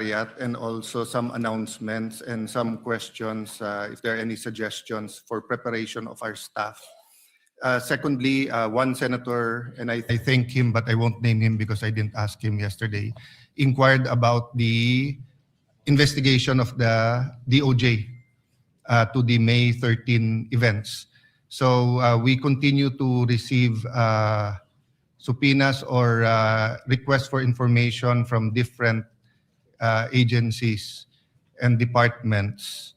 and also some announcements and some questions, if there are any suggestions for preparation of our staff. Secondly, one senator, and I thank him, but I won't name him because I didn't ask him yesterday, inquired about the investigation of the DOJ to the May 13 events. So we continue to receive subpoenas or requests for information from different agencies and departments.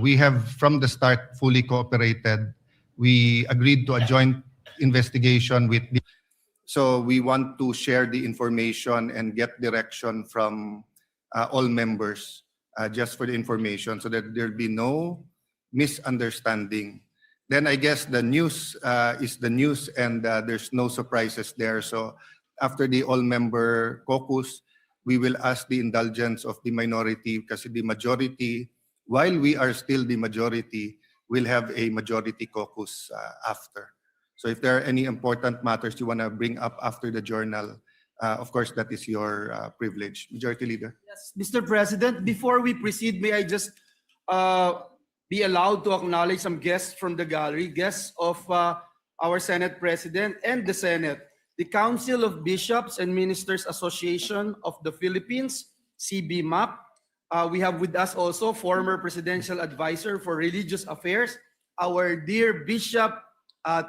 We have from the start fully cooperated. We agreed to a joint investigation with the, so we want to share the information and get direction from all members just for the information so that there'll be no misunderstanding. Then I guess the news is the news and there's no surprises there. So after the all-member caucus, we will ask the indulgence of the minority because the majority, while we are still the majority, will have a majority caucus after. So if there are any important matters you want to bring up after the journal, of course, that is your privilege. Majority Leader. Yes, Mr. President, before we proceed, may I just be allowed to acknowledge some guests from the gallery, guests of our Senate President and the Senate. The Council of Bishops and Ministers Association of the Philippines, CBMAP. We have with us also former Presidential Advisor for Religious Affairs, our dear Bishop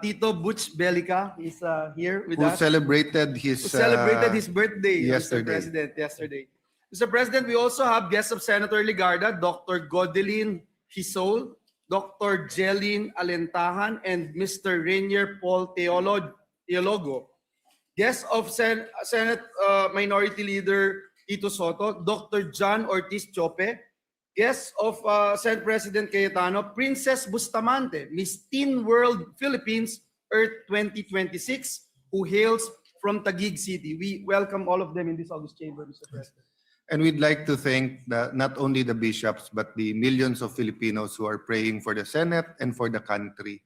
Tito Butch Belica is here with us. Who celebrated his birthday, yesterday. Mr. President, yesterday. Mr. President, we also have guests of Senator Ligarda, Dr. Godelin Hisol, Dr. Jelyn Alentahan, and Mr. Rainier Paul Teologo. Guests of Senate Minority Leader Tito Soto, Dr. John Ortiz Chope, guests of Senate President Cayetano, Princess Bustamante, Miss Teen World Philippines Earth 2026, who hails from Taguig City. We welcome all of them in this August chamber, Mr. President. And we'd like to thank not only the bishops, but the millions of Filipinos who are praying for the Senate and for the country.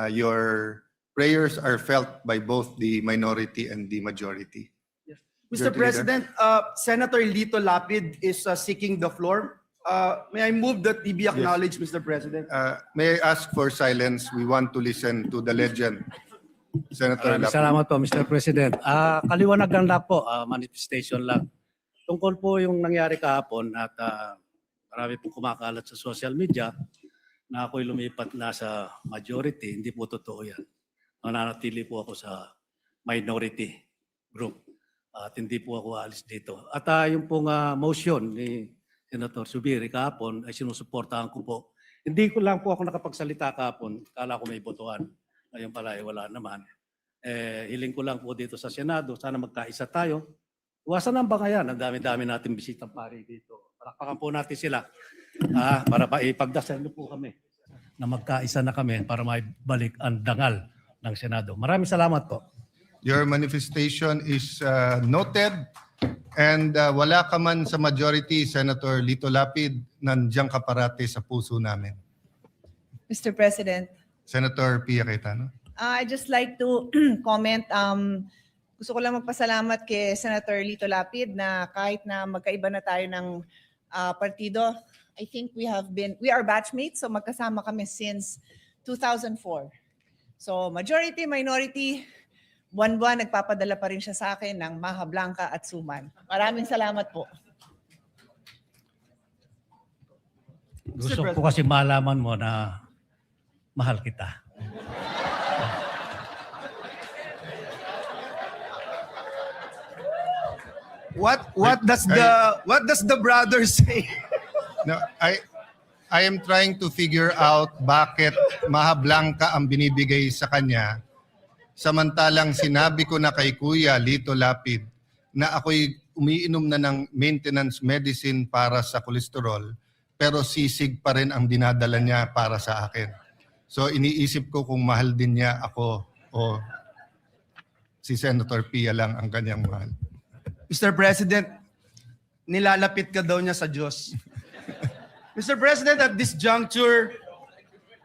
Your prayers are felt by both the minority and the majority. Yes. Mr. President, Senator Lito Lapid is seeking the floor. May I move that he be acknowledged, yes. Mr. President? May I ask for silence? We want to listen to the legend. Senator Lapid. Salamat po, Mr. President. Kaliwanagan lang po, manifestation lang. Tungkol po yung nangyari kahapon at marami pong kumakalat sa social media na ako'y lumipat na sa majority. Hindi po totoo yan. Nananatili po ako sa minority group at hindi po ako alis dito. At yung pong motion ni Senator Zubiri kahapon ay sinusuportahan ko po. Hindi ko lang po ako nakapagsalita kahapon. Kala ko may botohan. Ngayon pala wala naman. Hiling ko lang po dito sa Senado. Sana magkaisa tayo. Iwasan ang bangayan. Ang dami-dami natin bisitang pari dito. Palakpakan po natin sila. Para ipagdasal po kami na magkaisa na kami para maibalik ang dangal ng Senado. Maraming salamat po. Your manifestation is noted and wala ka man sa majority, Senator Lito Lapid, nandiyan ka parati sa puso namin. Mr. President. Senator Pia Cayetano. I'd just like to comment. Gusto ko lang magpasalamat kay Senator Lito Lapid na kahit na magkaiba na tayo ng partido, I think we are batchmates, so magkasama kami since 2004. So majority, minority, buwan-buwan nagpapadala pa rin siya sa akin ng Maha Blanca at Suman. Maraming salamat po. Gusto ko kasi malaman mo na mahal kita. What does the brother say? No, I am trying to figure out bakit Maha Blanca ang binibigay sa kanya. Samantalang sinabi ko na kay Kuya Lito Lapid na ako'y umiinom na ng maintenance medicine para sa kolesterol, pero sisig pa rin ang dinadala niya para sa akin. So iniisip ko kung mahal din niya ako o si Senator Pia lang ang kanyang mahal. Mr. President, nilalapit ka daw niya sa Diyos. Mr. President, at this juncture,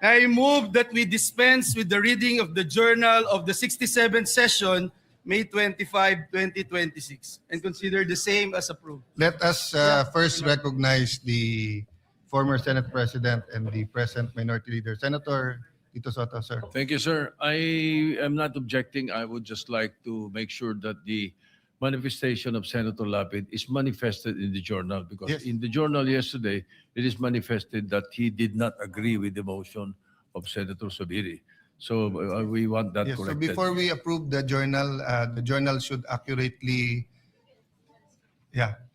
I move that we dispense with the reading of the journal of the 67th session May 25, 2026, and consider the same as approved. Let us first recognize the former Senate President and the present Minority Leader, Senator Tito Soto, sir. Thank you, sir. I am not objecting. I would just like to make sure that the manifestation of Senator Lapid is manifested in the journal, because Yes. in the journal yesterday, it is manifested that he did not agree with the motion of Senator Sobiri. So we want that Yes, so corrected. before we approve the journal should accurately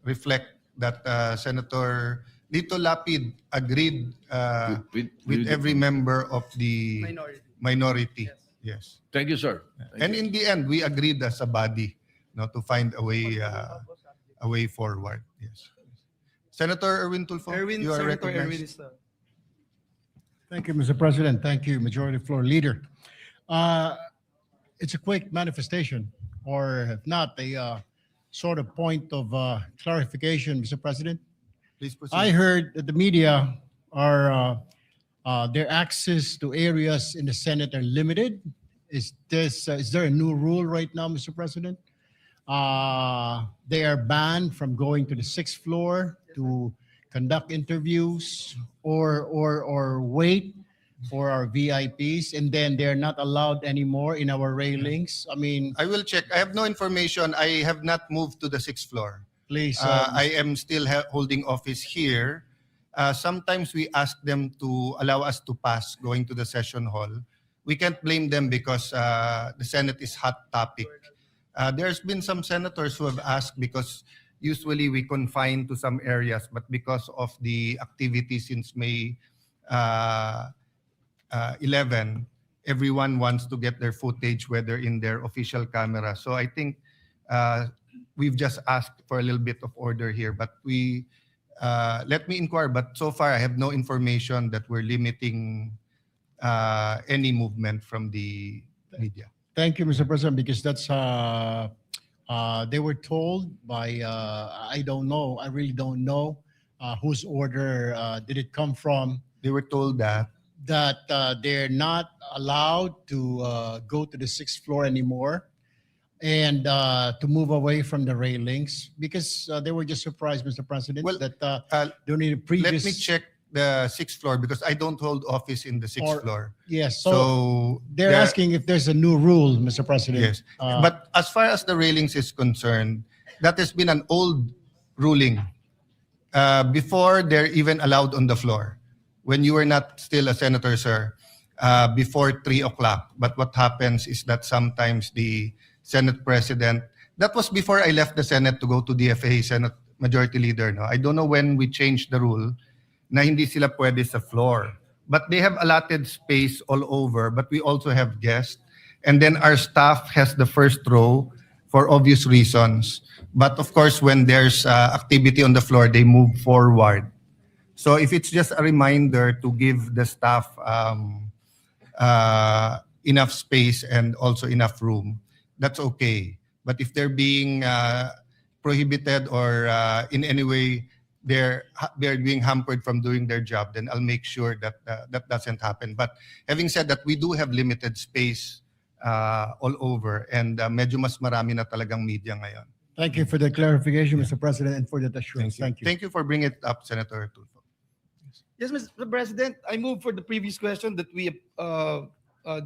reflect that Senator Lito Lapid agreed with every member of the minority. Yes. Thank you, sir. Thank And you. in the end, we agreed as a body, to find a way forward. Yes. Senator Erwin Tulfo, you are Senator Erwin recognized. is Thank you, Mr. President. Thank you, Majority Floor Leader. It's a quick manifestation, or if not, a sort of point of clarification, Mr. President. Please proceed. I heard that the media are their access to areas in the Senate are limited. Is there a new rule right now, Mr. President? They are banned from going to the sixth floor to conduct interviews or wait for our VIPs, and then they're not allowed anymore in our railings. I mean, I will check. I have no information. I have not moved to the sixth floor. please. I am still holding office here. Sometimes we ask them to allow us to pass going to the session hall. We can't blame them because the Senate is hot topic. There's been some senators who have asked because usually we confine to some areas, but because of the activity since May 11, everyone wants to get their footage, whether in their official camera. So I think we've just asked for a little bit of order here, but let me inquire. But so far, I have no information that we're limiting any movement from the media. Thank you, Mr. President, because that's they were told by I don't know. I really don't know whose order did it come from. They were told that They're not allowed to go to the sixth floor anymore, and to move away from the railings because they were just surprised, Mr. President, Well, that during the let previous. me check the sixth floor because I don't hold office in the sixth Or- floor. Yes, so So they're asking if there's a new rule, Mr. President. Yes, but as far as the railings is concerned, that has been an old ruling. Before they're even allowed on the floor, when you were not still a senator, sir, before 3 o'clock. But what happens is that sometimes the Senate President, that was before I left the Senate to go to DFA, Senate Majority Leader. No, I don't know when we changed the rule na hindi sila pwede sa floor. But they have allotted space all over, but we also have guests. And then our staff has the first row for obvious reasons. But of course, when there's activity on the floor, they move forward. So if it's just a reminder to give the staff enough space and also enough room, that's okay. But if they're being prohibited or in any way they're being hampered from doing their job, then I'll make sure that that doesn't happen. But having said that, we do have limited space all over, and medyo mas marami na talagang media ngayon. Thank you for the clarification, Mr. President, and for that assurance. Thank you. Thank you for bringing it up, Senator Tulfo. Yes, Mr. President, I move for the previous question that we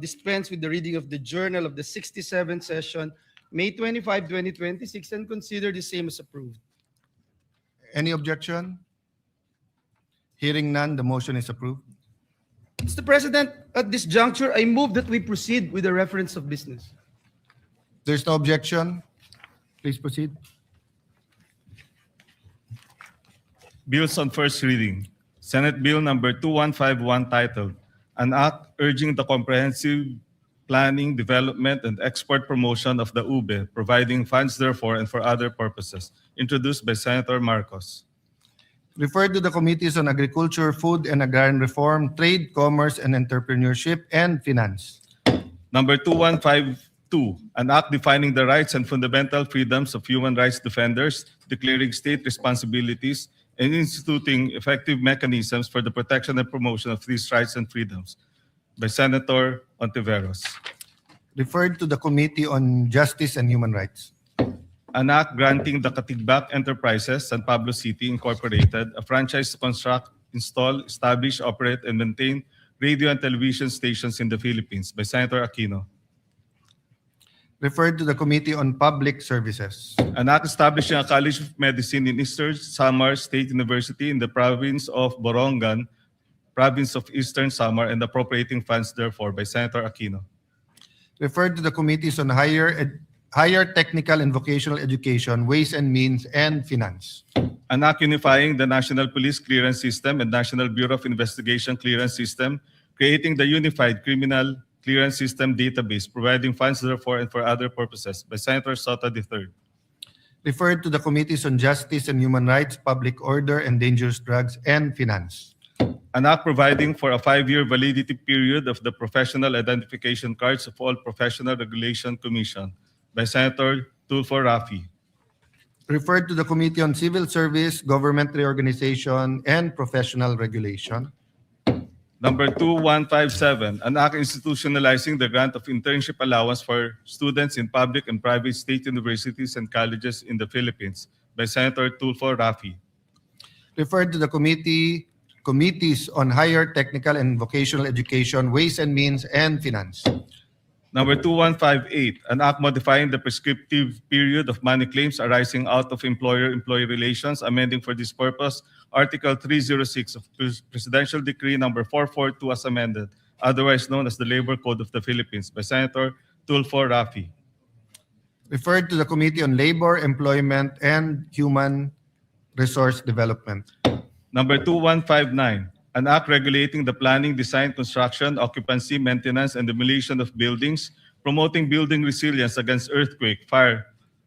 dispense with the reading of the journal of the 67th session, May 25, 2026, and consider the same as approved. Any objection? Hearing none, the motion is approved. Mr. President, at this juncture, I move that we proceed with the reference of business. There's no objection. Please proceed. Bills on first reading. Senate Bill number 2151 titled, An Act Urging the Comprehensive Planning, Development, and Export Promotion of the UBE, providing funds therefore and for other purposes, introduced by Senator Marcos. Referred to the Committees on Agriculture, Food and Agrarian Reform, Trade, Commerce and Entrepreneurship, and Finance. Number 2152, an act defining the rights and fundamental freedoms of human rights defenders, declaring state responsibilities, and instituting effective mechanisms for the protection and promotion of these rights and freedoms, by Senator Ontiveros. Referred to the Committee on Justice and Human Rights. An act granting the Katigbak Enterprises, San Pablo City Incorporated, a franchise to construct, install, establish, operate, and maintain radio and television stations in the Philippines by Senator Aquino. Referred to the Committee on Public Services. An act establishing a College of Medicine in Eastern Samar State University in the province of Borongan, province of Eastern Samar, and appropriating funds therefore by Senator Aquino. Referred to the Committees on Higher Technical and Vocational Education, Ways and Means, and Finance. An act unifying the National Police Clearance System and National Bureau of Investigation Clearance System, creating the Unified Criminal Clearance System database, providing funds therefore and for other purposes by Senator Sota III. Referred to the Committees on Justice and Human Rights, Public Order and Dangerous Drugs, and Finance. An act providing for a 5-year validity period of the professional identification cards of all Professional Regulation Commission by Senator Tulfo Rafi. Referred to the Committee on Civil Service, Government Reorganization, and Professional Regulation. Number 2157, an act institutionalizing the grant of internship allowance for students in public and private state universities and colleges in the Philippines by Senator Tulfo Rafi. Referred to the Committees on Higher Technical and Vocational Education, Ways and Means, and Finance. Number 2158, an act modifying the prescriptive period of money claims arising out of employer-employee relations, amending for this purpose Article 306 of Presidential Decree Number 442 as amended, otherwise known as the Labor Code of the Philippines by Senator Tulfo Rafi. Referred to the Committee on Labor, Employment, and Human Resource Development. Number 2159, an act regulating the planning, design, construction, occupancy, maintenance, and demolition of buildings, promoting building resilience against earthquake, fire,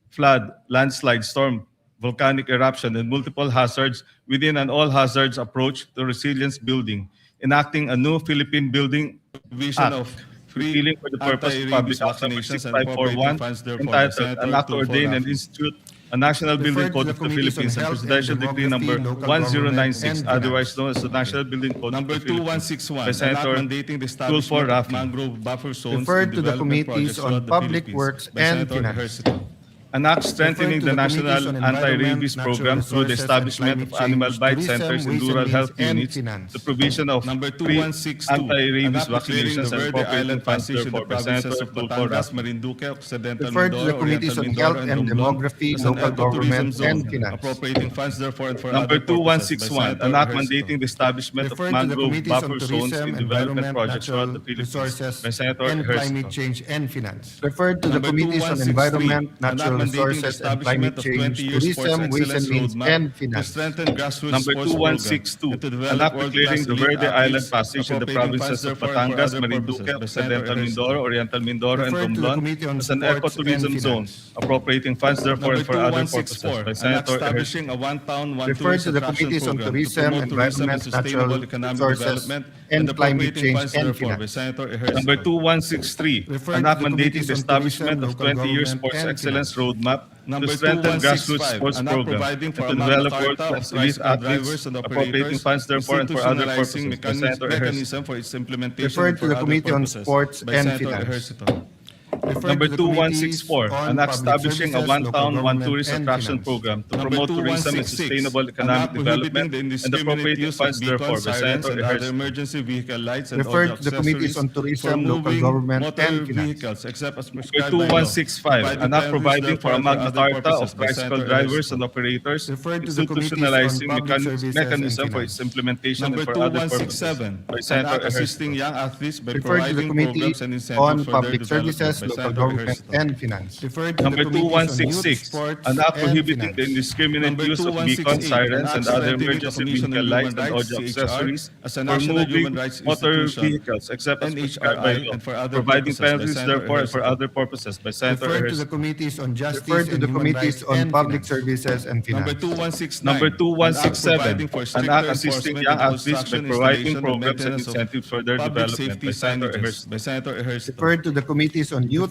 flood, landslide, storm, volcanic eruption, and multiple hazards within an all-hazards approach to resilience building, enacting a new Philippine Building Provision Act, of free repealing for the purpose of public anti-rabies Act Number vaccinations and appropriating 6541, funds therefore by entitled Senator an act to Tulfo ordain and Rafi. institute a National Building Referred to Code the of the Committees on Philippines and Health and Presidential Decree Number Demography, Local Government, 1096, and otherwise Finance. known as the National Building Code Number of the Philippines 2161, by an act Senator mandating the Tulfo establishment of Rafi. mangrove buffer zones Referred in to the development Committees projects on throughout the Public Philippines Works by and Senator Finance. Ejercito. An act strengthening Referred to the the national Committees on Environment, anti-rabies Natural program through the Resources, and establishment of Climate animal Change, bite Tourism, centers in Ways and rural Means, health and units, Finance. the provision of Number free 2162, anti-rabies an act declaring vaccinations the and Verde appropriating Island funds passage in the therefore by provinces Senator of Tulfo Batangas, Rafi. Marinduque, Occidental Referred to the Mindoro, Committees on Oriental Health Mindoro, and Romblon Demography, as an Local ecotourism Government, zone, and Finance. appropriating funds therefore and for Number other purposes by 2161, Senator an act Ejercito. mandating the establishment of Referred to the mangrove Committees on buffer zones Tourism, in development Environment, projects throughout the Natural Philippines Resources, by Senator and Climate Ejercito. Change, and Finance. Referred to the Number Committees on 2163, Environment, an act Natural mandating the Resources, and Climate establishment of Change, 20-year sports Tourism, Ways and excellence Means, roadmap and to Finance. strengthen grassroots Number sports program 2162, and to an develop act declaring the world-class elite Verde Island athletes, passage in the appropriating funds provinces of therefore and for Batangas, other Marinduque, purposes by Senator Occidental Ejercito. Mindoro, Oriental Mindoro, and Referred to the Romblon Committee on as an Sports ecotourism and zone, Finance. appropriating funds therefore Number and for other purposes 2164, by an act Senator Ejercito. establishing a one-town, Referred one-tourist to the attraction Committees on program to Tourism, promote tourism and Environment, sustainable Natural economic Resources, development and Climate appropriating Change, funds and therefore by Finance. Senator Ejercito. Number 2163, Referred an to act the mandating Committees the on establishment Tourism, of Local 20-year Government, sports and excellence Finance. roadmap Number to strengthen 2165, grassroots sports an act program providing for and to a develop Magna Carta world-class of elite tricycle drivers athletes, and appropriating operators, funds therefore and for other institutionalizing purposes by Senator Ejercito. mechanism for its implementation Referred and to for the other Committee on purposes Sports by and Senator Finance. Ejercito. Referred Number to the Committees 2164, on an act Public establishing a Services, one-town, Local one-tourist Government, and attraction Finance. program to Number promote tourism and 2166, sustainable an economic act prohibiting development the and indiscriminate appropriating use of funds therefore beacons, by sirens, Senator and other Ejercito. emergency vehicle lights and all Referred the to the Committees on accessories for Tourism, Local moving Government, motor and Finance. vehicles except as Number prescribed by law. 2165, an act providing for a Magna Carta of tricycle drivers and operators, Referred to the Committees on institutionalizing Public Services mechanism and for its Finance. implementation and Number for other purposes 2167, by an Senator act assisting Ejercito. young athletes by Referred to the providing Committee programs and on incentives for their Public development Services, by Local Senator Government, Ejercito. and Finance. Referred to Number the Committees on Youth, 2166, Sports, an act and prohibiting the Finance. indiscriminate Number use of 2168, beacons, sirens, an and act other strengthening the emergency Commission on vehicle Human lights and Rights, audio CHR, accessories as a for national moving human rights motor institution, vehicles except as prescribed by NHRI, law, and for other providing purposes by penalties Senator therefore and for Ejercito. other purposes by Senator Referred to the Ejercito. Committees on Justice Referred to and the Human Committees Rights on and Public Finance. Services and Number Finance. 2169, Number an act 2167, providing for an stricter act assisting enforcement young in athletes by construction, providing installation, and programs and maintenance of incentives for their public development safety by Senator signages Ejercito. by Senator Ejercito. Referred to the Committees on Youth,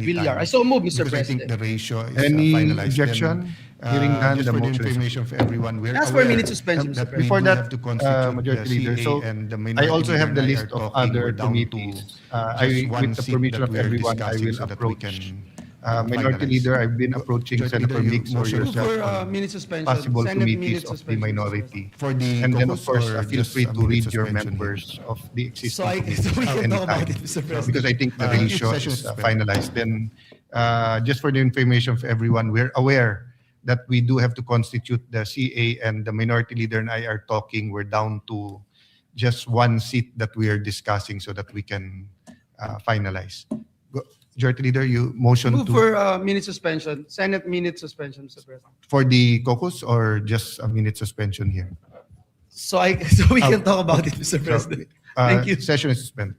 Villar. I so move, Mr. Because I think President. the ratio is Any finalized. objection? Then, Hearing none, just the for the motion is information of everyone, we're Ask for a aware minute suspension, Mr. that we Before do that, have to constitute Majority the Leader, CA so and the I Minority also have Leader the and I list are of talking. other We're down to committees. just one With the seat permission that of we're everyone, I discussing will so that we approach can Minority finalize. Leader, I've been approaching Majority Senator Leader, you Mix or motion- Move yourself for on minute suspension. possible Senate committees minute of the suspension, Mr. President. minority. For the And then, of caucus course, or feel just free a to minute read your suspension here? members of the existing So we committees can talk anytime. about it, Mr. President. Because I think the Thank you. ratio Session is is suspended. finalized. Then, just for the information of everyone, we're aware that we do have to constitute the CA, and the Minority Leader and I are talking. We're down to just one seat that we are discussing so that we can finalize. Majority Leader, you motion Move to for minute suspension. Senate minute suspension, Mr. President. for the caucus or just a minute suspension here? So we can talk about it, Mr. So, President. Thank you. Session is suspended.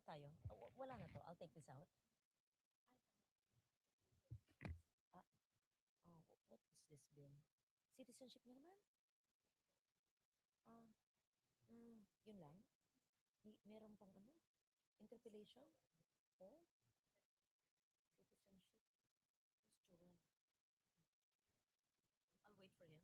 out tayo. Wala na to. I'll take this out. What is this bill? Citizenship niya naman? Yun lang? Meron pang ano? Interpellation? Oh? Citizenship? Who's Joel? I'll wait for him.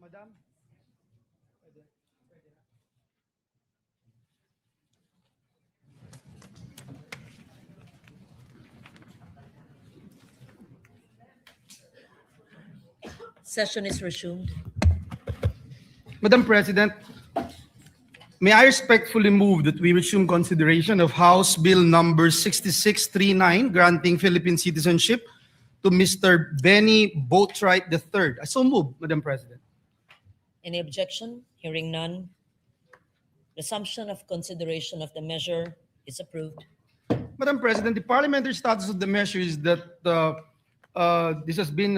Madam? Session is resumed. Madam President, may I respectfully move that we resume consideration of House Bill number 6639 granting Philippine citizenship to Mr. Benny Boatwright III. I so move, Madam President. Any objection? Hearing none. Resumption of consideration of the measure is approved. Madam President, the parliamentary status of the measure is that this has been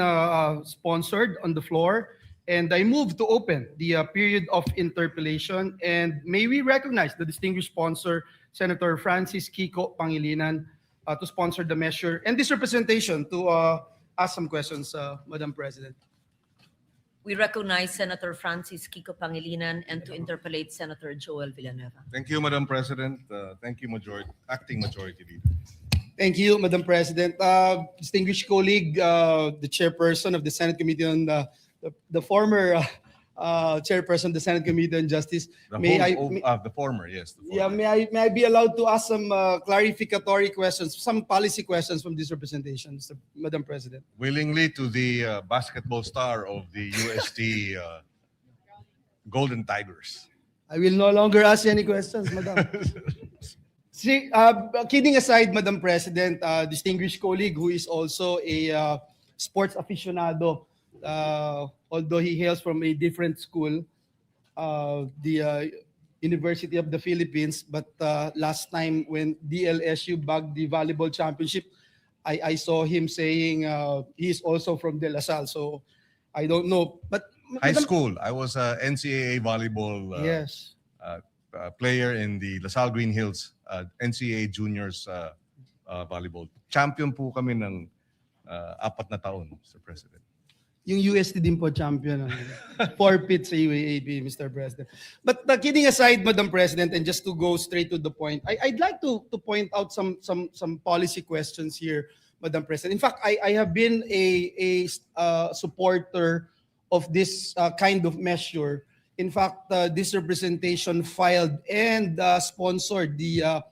sponsored on the floor, and I move to open the period of interpellation. And may we recognize the distinguished sponsor, Senator Francis Kiko Pangilinan, to sponsor the measure and this representation to ask some questions, Madam President. We recognize Senator Francis Kiko Pangilinan and to interpellate Senator Joel Villanueva. Thank you, Madam President. Thank you, Acting Majority Leader. Thank you, Madam President. Distinguished colleague, the chairperson of the Senate Committee on the former chairperson of the Senate Committee on Justice. The former, yes. The Yeah, former. may I be allowed to ask some clarificatory questions, some policy questions from this representation, Madam President? Willingly to the basketball star of the UST Golden Tigers. I will no longer ask any questions, Madam. See, kidding aside, Madam President, distinguished colleague who is also a sports aficionado, although he hails from a different school, the University of the Philippines. But last time when DLSU bagged the volleyball championship, I saw him saying he's also from De La Salle. So I don't know. But High school. I was a NCAA volleyball yes. player in the LaSalle Green Hills NCAA Juniors volleyball. Champion po kami ng 4 na taon, Mr. President. Yung UST din po champion. Forfeit sa UAAP, Mr. President. But kidding aside, Madam President, and just to go straight to the point, I'd like to point out some policy questions here, Madam President. In fact, I have been a supporter of this kind of measure. In fact, this representation filed and sponsored the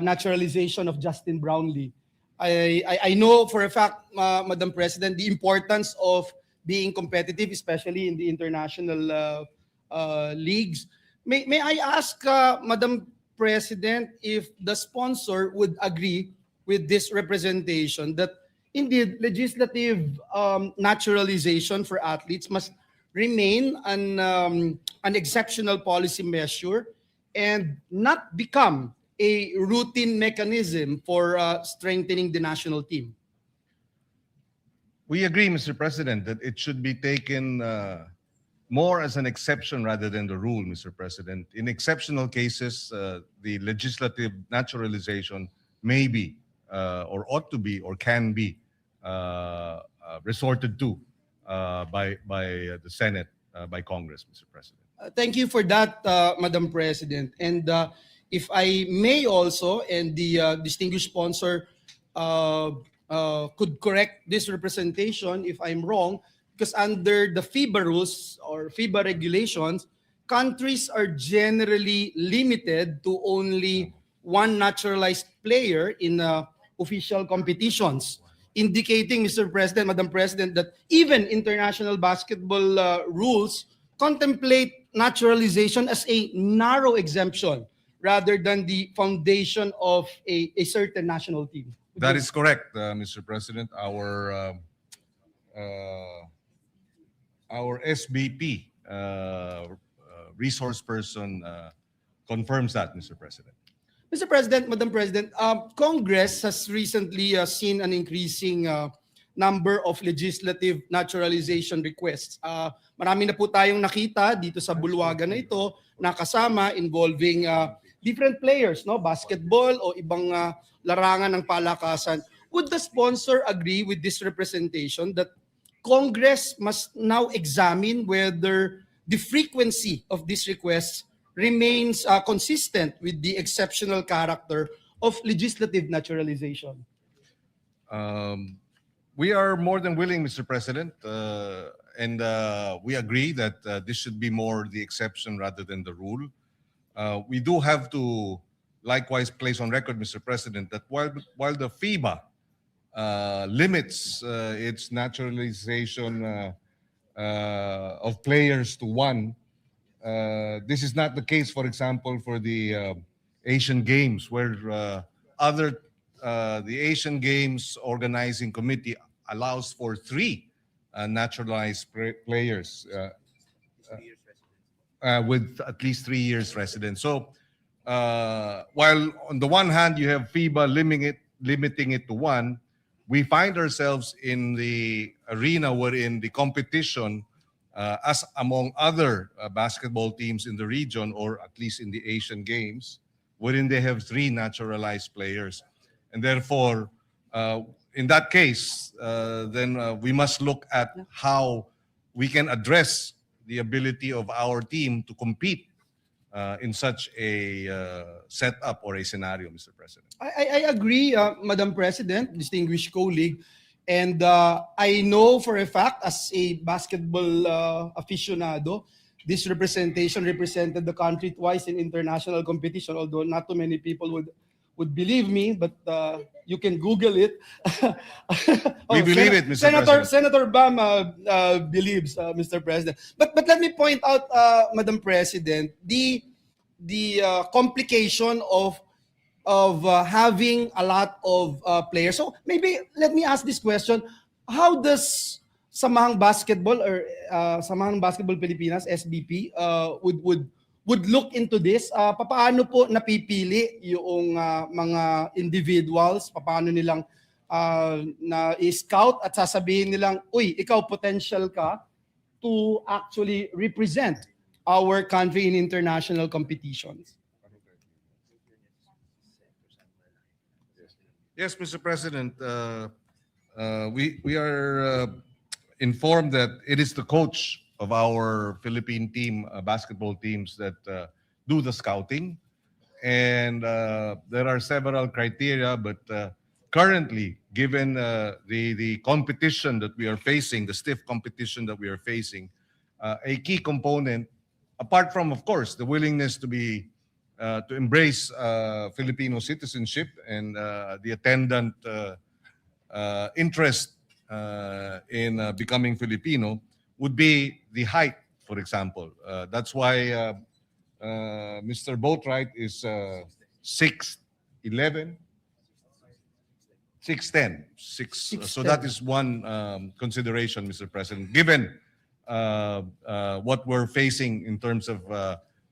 naturalization of Justin Brownlee. I know for a fact, Madam President, the importance of being competitive, especially in the international leagues. May I ask, Madam President, if the sponsor would agree with this representation that indeed legislative naturalization for athletes must remain an exceptional policy measure and not become a routine mechanism for strengthening the national team? We agree, Mr. President, that it should be taken more as an exception rather than the rule, Mr. President. In exceptional cases, the legislative naturalization may be, or ought to be, or can be resorted to by the Senate, by Congress, Mr. President. Thank you for that, Madam President. And if I may also, and the distinguished sponsor could correct this representation if I'm wrong, because under the FIBA rules or FIBA regulations, countries are generally limited to only one naturalized player in official competitions, indicating, Mr. President, Madam President, that even international basketball rules contemplate naturalization as a narrow exemption rather than the foundation of a certain national team. That is correct, Mr. President. Our SBP resource person confirms that, Mr. President. Mr. President, Madam President, Congress has recently seen an increasing number of legislative naturalization requests. Marami na po tayong nakita dito sa bulwagan na ito na kasama involving different players, no, basketball o ibang larangan ng palakasan. Would the sponsor agree with this representation that Congress must now examine whether the frequency of these requests remains consistent with the exceptional character of legislative naturalization? We are more than willing, Mr. President, and we agree that this should be more the exception rather than the rule. We do have to likewise place on record, Mr. President, that while the FIBA limits its naturalization of players to one, this is not the case, for example, for the Asian Games, where the Asian Games Organizing Committee allows for 3 naturalized players with at least 3 years residence. So while on the one hand you have FIBA limiting it to 1, we find ourselves in the arena wherein the competition, as among other basketball teams in the region, or at least in the Asian Games, wherein they have 3 naturalized players. And therefore, in that case, then we must look at how we can address the ability of our team to compete in such a setup or a scenario, Mr. President. I agree, Madam President, distinguished colleague. And I know for a fact, as a basketball aficionado, this representation represented the country twice in international competition, although not too many people would believe me, but you can Google it. We believe it, Mr. President. Senator Bam believes, Mr. President. But let me point out, Madam President, the complication of having a lot of players. So maybe let me ask this question: how does Samahang Basketball or Samahang Basketball Pilipinas (SBP) would look into this? Paano po napipili yung mga individuals? Paano nilang na-scout at sasabihin nilang, uy, ikaw potential ka to actually represent our country in international competitions? Yes, Mr. President. We are informed that it is the coach of our Philippine team, basketball teams, that do the scouting. And there are several criteria, but currently, given the competition that we are facing, the stiff competition that we are facing, a key component, apart from, of course, the willingness to embrace Filipino citizenship and the attendant interest in becoming Filipino, would be the height, for example. That's why Mr. Boatwright is 6'11", 6'10". So that is one consideration, Mr. President, given what we're facing in terms of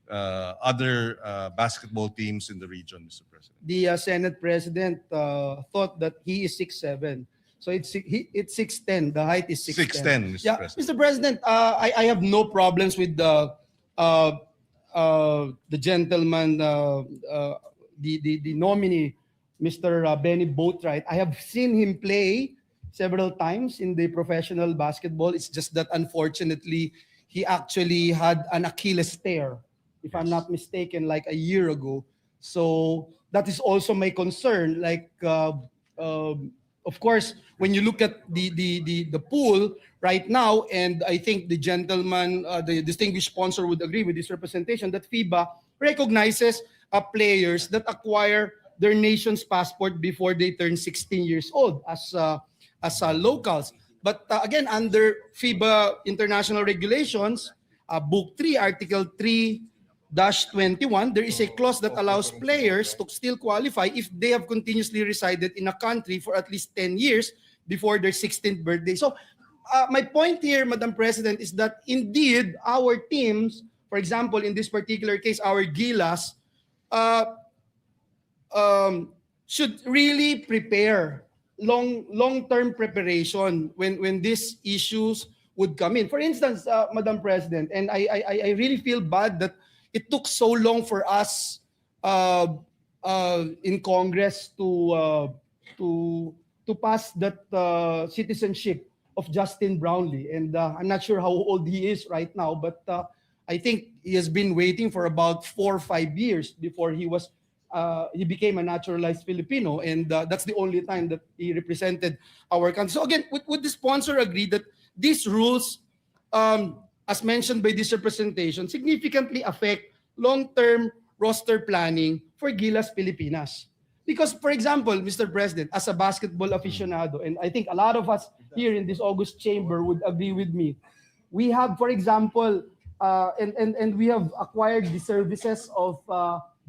other basketball teams in the region, Mr. President. The Senate President thought that he is 6'7". So it's 6'10". The height is 6'10". 6'10", Mr. Yeah, President. Mr. President, I have no problems with the gentleman, the nominee, Mr. Benny Boatwright. I have seen him play several times in the professional basketball. It's just that unfortunately he actually had an Achilles tear, if I'm not mistaken, like a year ago. So that is also my concern. Like, of course, when you look at the pool right now, and I think the gentleman, the distinguished sponsor would agree with this representation, that FIBA recognizes players that acquire their nation's passport before they turn 16 years old as locals. But again, under FIBA international regulations, Book 3, Article 3-21, there is a clause that allows players to still qualify if they have continuously resided in a country for at least 10 years before their 16th birthday. So my point here, Madam President, is that indeed our teams, for example, in this particular case, our Gilas, should really prepare long-term preparation when these issues would come in. For instance, Madam President, and I really feel bad that it took so long for us in Congress to pass that citizenship of Justin Brownlee. And I'm not sure how old he is right now, but I think he has been waiting for about 4 or 5 years before he was he became a naturalized Filipino, and that's the only time that he represented our country. So again, would the sponsor agree that these rules, as mentioned by this representation, significantly affect long-term roster planning for Gilas Pilipinas? Because, for example, Mr. President, as a basketball aficionado, and I think a lot of us here in this August chamber would agree with me, we have, for example, and we have acquired the services of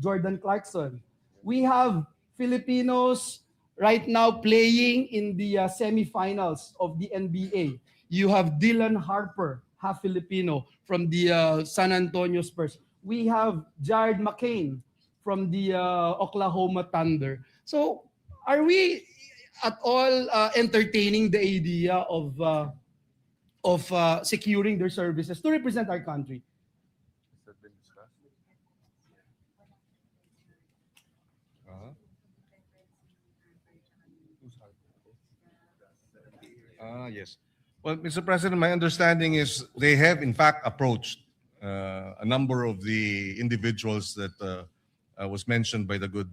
Jordan Clarkson. We have Filipinos right now playing in the semifinals of the NBA. You have Dylan Harper, half Filipino, from the San Antonio Spurs. We have Jared McCain from the Oklahoma Thunder. So are we at all entertaining the idea of securing their services to represent our country? Yes. Well, Mr. President, my understanding is they have in fact approached a number of the individuals that was mentioned by the good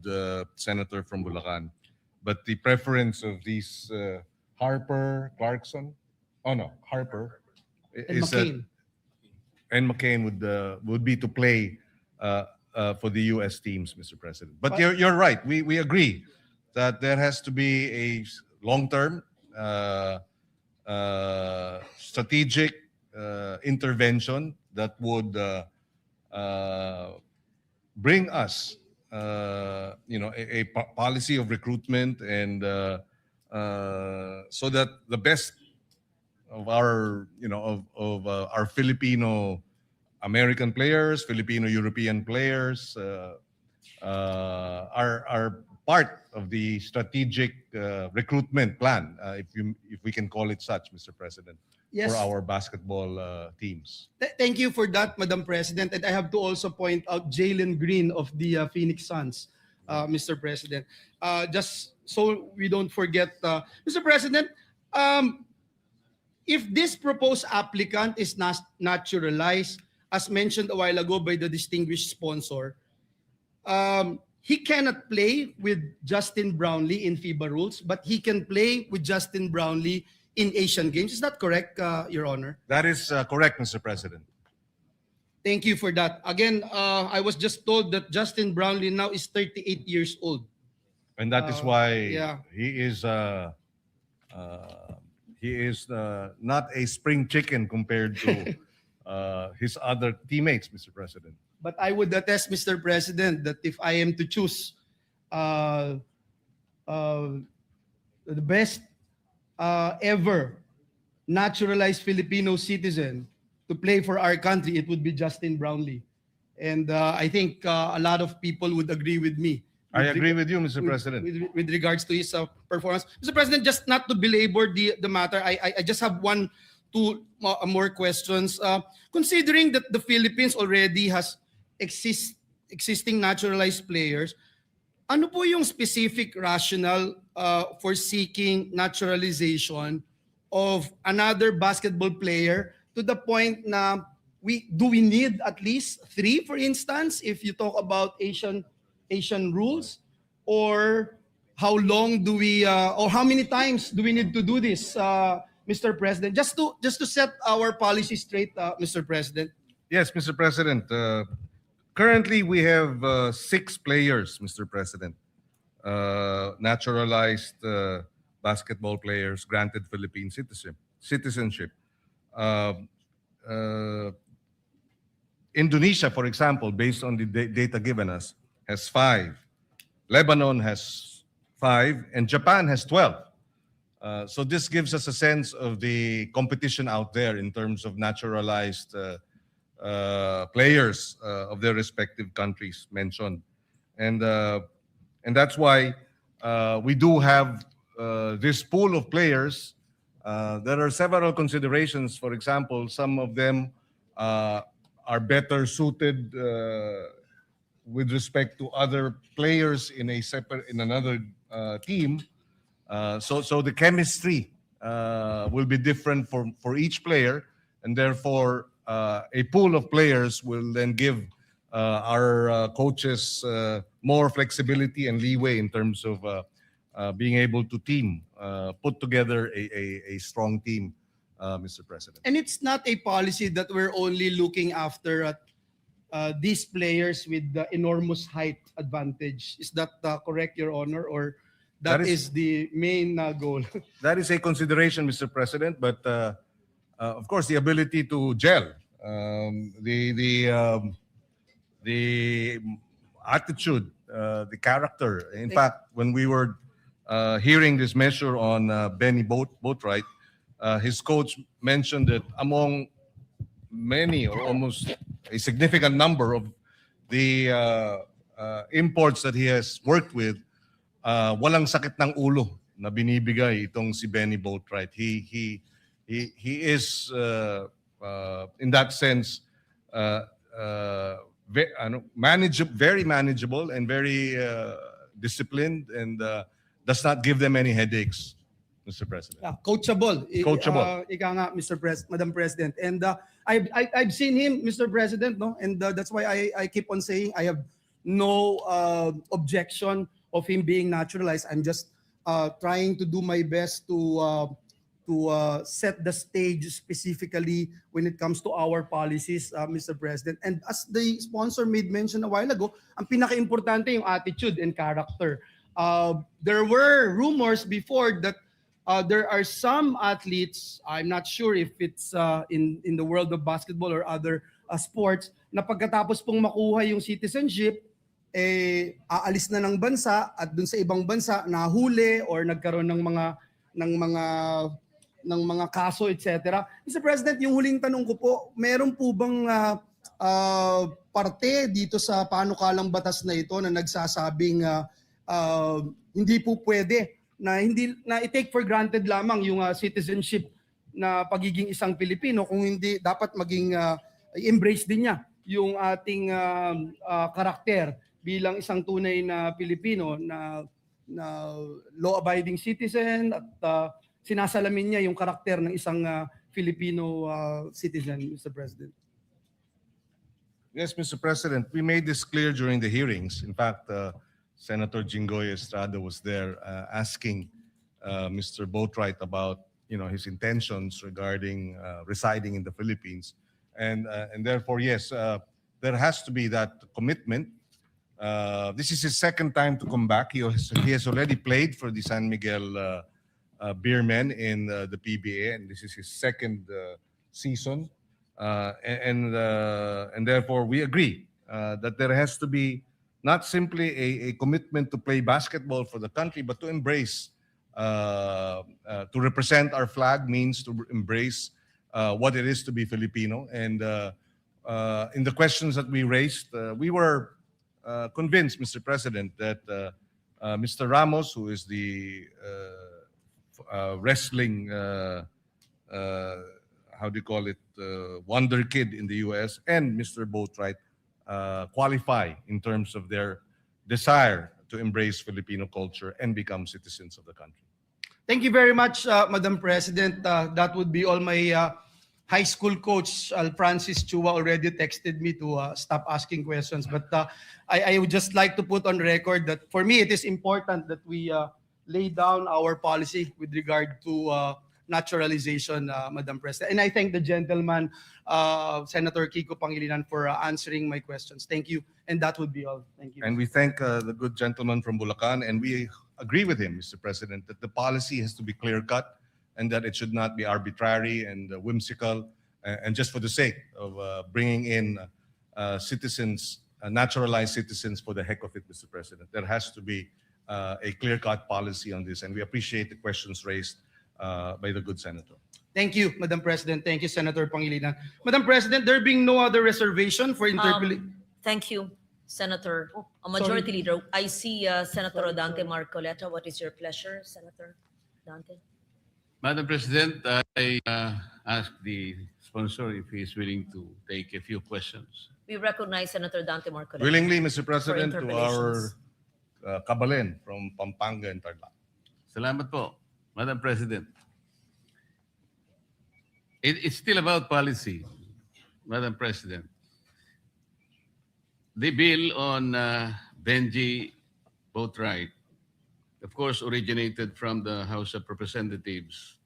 senator from Bulacan. But the preference of these Harper, Clarkson, Harper, And McCain. and McCain would be to play for the U.S. teams, Mr. President. But you're right. We agree that there has to be a long-term strategic intervention that would bring us, a policy of recruitment, and so that the best of our, our Filipino American players, Filipino European players, are part of the strategic recruitment plan, if we can call it such, Mr. President, Yes. for our basketball teams. Thank you for that, Madam President. And I have to also point out Jalen Green of the Phoenix Suns, Mr. President. Just so we don't forget, Mr. President, if this proposed applicant is not naturalized, as mentioned a while ago by the distinguished sponsor, he cannot play with Justin Brownlee in FIBA rules, but he can play with Justin Brownlee in Asian Games. Is that correct, Your Honor? That is correct, Mr. President. Thank you for that. Again, I was just told that Justin Brownlee now is 38 years old. And that is why yeah. he is not a spring chicken compared to his other teammates, Mr. President. But I would attest, Mr. President, that if I am to choose the best ever naturalized Filipino citizen to play for our country, it would be Justin Brownlee. And I think a lot of people would agree with me. I agree with you, Mr. President. With regards to his performance. Mr. President, just not to belabor the matter, I just have two more questions. Considering that the Philippines already has existing naturalized players, ano po yung specific rationale for seeking naturalization of another basketball player to the point na we need at least 3, for instance, if you talk about Asian rules, or how long do we or how many times do we need to do this, Mr. President, just to set our policy straight, Mr. President? Yes, Mr. President. Currently, we have 6 players, Mr. President, naturalized basketball players granted Philippine citizenship. Indonesia, for example, based on the data given us, has 5. Lebanon has 5, and Japan has 12. So this gives us a sense of the competition out there in terms of naturalized players of their respective countries mentioned, and that's why we do have this pool of players. There are several considerations. For example, some of them are better suited with respect to other players in another team. So the chemistry will be different for each player, and therefore a pool of players will then give our coaches more flexibility and leeway in terms of being able to put together a strong team, Mr. President. And it's not a policy that we're only looking after these players with the enormous height advantage. Is that correct, Your Honor? Or that That is is- the main goal? That is a consideration, Mr. President, but of course, the ability to gel, the attitude, the character. In fact, when we were hearing this measure on Benny Boatwright, his coach mentioned that among many or almost a significant number of the imports that he has worked with, walang sakit ng ulo na binibigay itong si Benny Boatwright. He is in that sense very manageable and very disciplined, and does not give them any headaches, Mr. President. Coachable. Coachable. Ika nga, Madam President. And I've seen him, Mr. President, no? And that's why I keep on saying I have no objection of him being naturalized. I'm just trying to do my best to set the stage specifically when it comes to our policies, Mr. President. And as the sponsor made mention a while ago, ang pinaka-importante yung attitude and character. There were rumors before that there are some athletes, I'm not sure if it's in the world of basketball or other sports, na pagkatapos pong makuha yung citizenship, aalis na ng bansa at dun sa ibang bansa nahuli or nagkaroon ng mga kaso, etc. Mr. President, yung huling tanong ko po, meron po bang parte dito sa panukalang batas na ito na nagsasabing hindi po pwede na i-take for granted lamang yung citizenship na pagiging isang Pilipino, kung hindi dapat maging embrace din niya yung ating karakter bilang isang tunay na Pilipino na law-abiding citizen at sinasalamin niya yung karakter ng isang Filipino citizen, Mr. President. Yes, Mr. President, we made this clear during the hearings. In fact, Senator Jinggoy Estrada was there asking Mr. Boatwright about his intentions regarding residing in the Philippines, and therefore, yes, there has to be that commitment. This is his second time to come back. He has already played for the San Miguel Beermen in the PBA, and this is his second season, and therefore we agree that there has to be not simply a commitment to play basketball for the country, but to embrace, to represent our flag means to embrace what it is to be Filipino. And in the questions that we raised, we were convinced, Mr. President, that Mr. Ramos, who is the wrestling, how do you call it, wonder kid in the US, and Mr. Boatwright qualify in terms of their desire to embrace Filipino culture and become citizens of the country. Thank you very much, Madam President. That would be all. My high school coach, Francis Chua, already texted me to stop asking questions. But I would just like to put on record that for me, it is important that we lay down our policy with regard to naturalization, Madam President. And I thank the gentleman, Senator Kiko Pangilinan, for answering my questions. Thank you. And that would be all. Thank you. And we thank the good gentleman from Bulacan, and we agree with him, Mr. President, that the policy has to be clear-cut and that it should not be arbitrary and whimsical and just for the sake of bringing in citizens, naturalized citizens for the heck of it, Mr. President. There has to be a clear-cut policy on this, and we appreciate the questions raised by the good senator. Thank you, Madam President. Thank you, Senator Pangilinan. Madam President, there being no other reservation for interpellation. Thank you, Senator. A majority leader. I see Senator Rodante Marcoleta. What is your pleasure, Senator Dante? Madam President, I ask the sponsor if he is willing to take a few questions. We recognize Senator Dante Marcoleta. Willingly, Mr. President, to our interpellations. Kabalen from Pampanga and Tarlac. Salamat po, Madam President. It's still about policy, Madam President. The bill on Benji Boatwright, of course, originated from the House of Representatives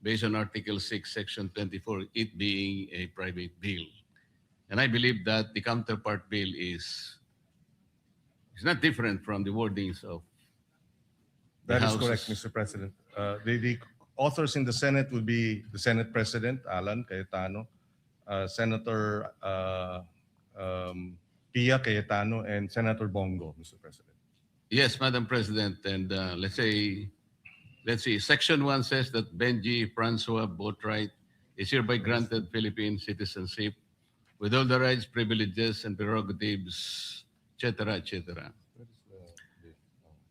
based on Article 6, Section 24, it being a private bill. And I believe that the counterpart bill is not different from the wordings of the That is House's- correct, Mr. President. The authors in the Senate will be the Senate President, Alan Cayetano, Senator Pia Cayetano, and Senator Bongo, Mr. President. Yes, Madam President, and let's see, Section 1 says that Benji Francois Boatwright is hereby granted Philippine citizenship with all the rights, privileges, and prerogatives, etc., etc.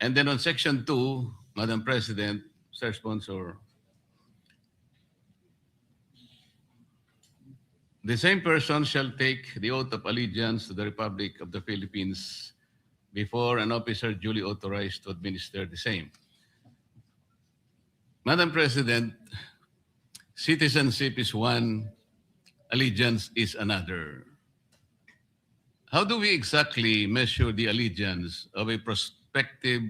And then on Section 2, Madam President, Sir Sponsor, the same person shall take the oath of allegiance to the Republic of the Philippines before an officer duly authorized to administer the same. Madam President, citizenship is one, allegiance is another. How do we exactly measure the allegiance of a prospective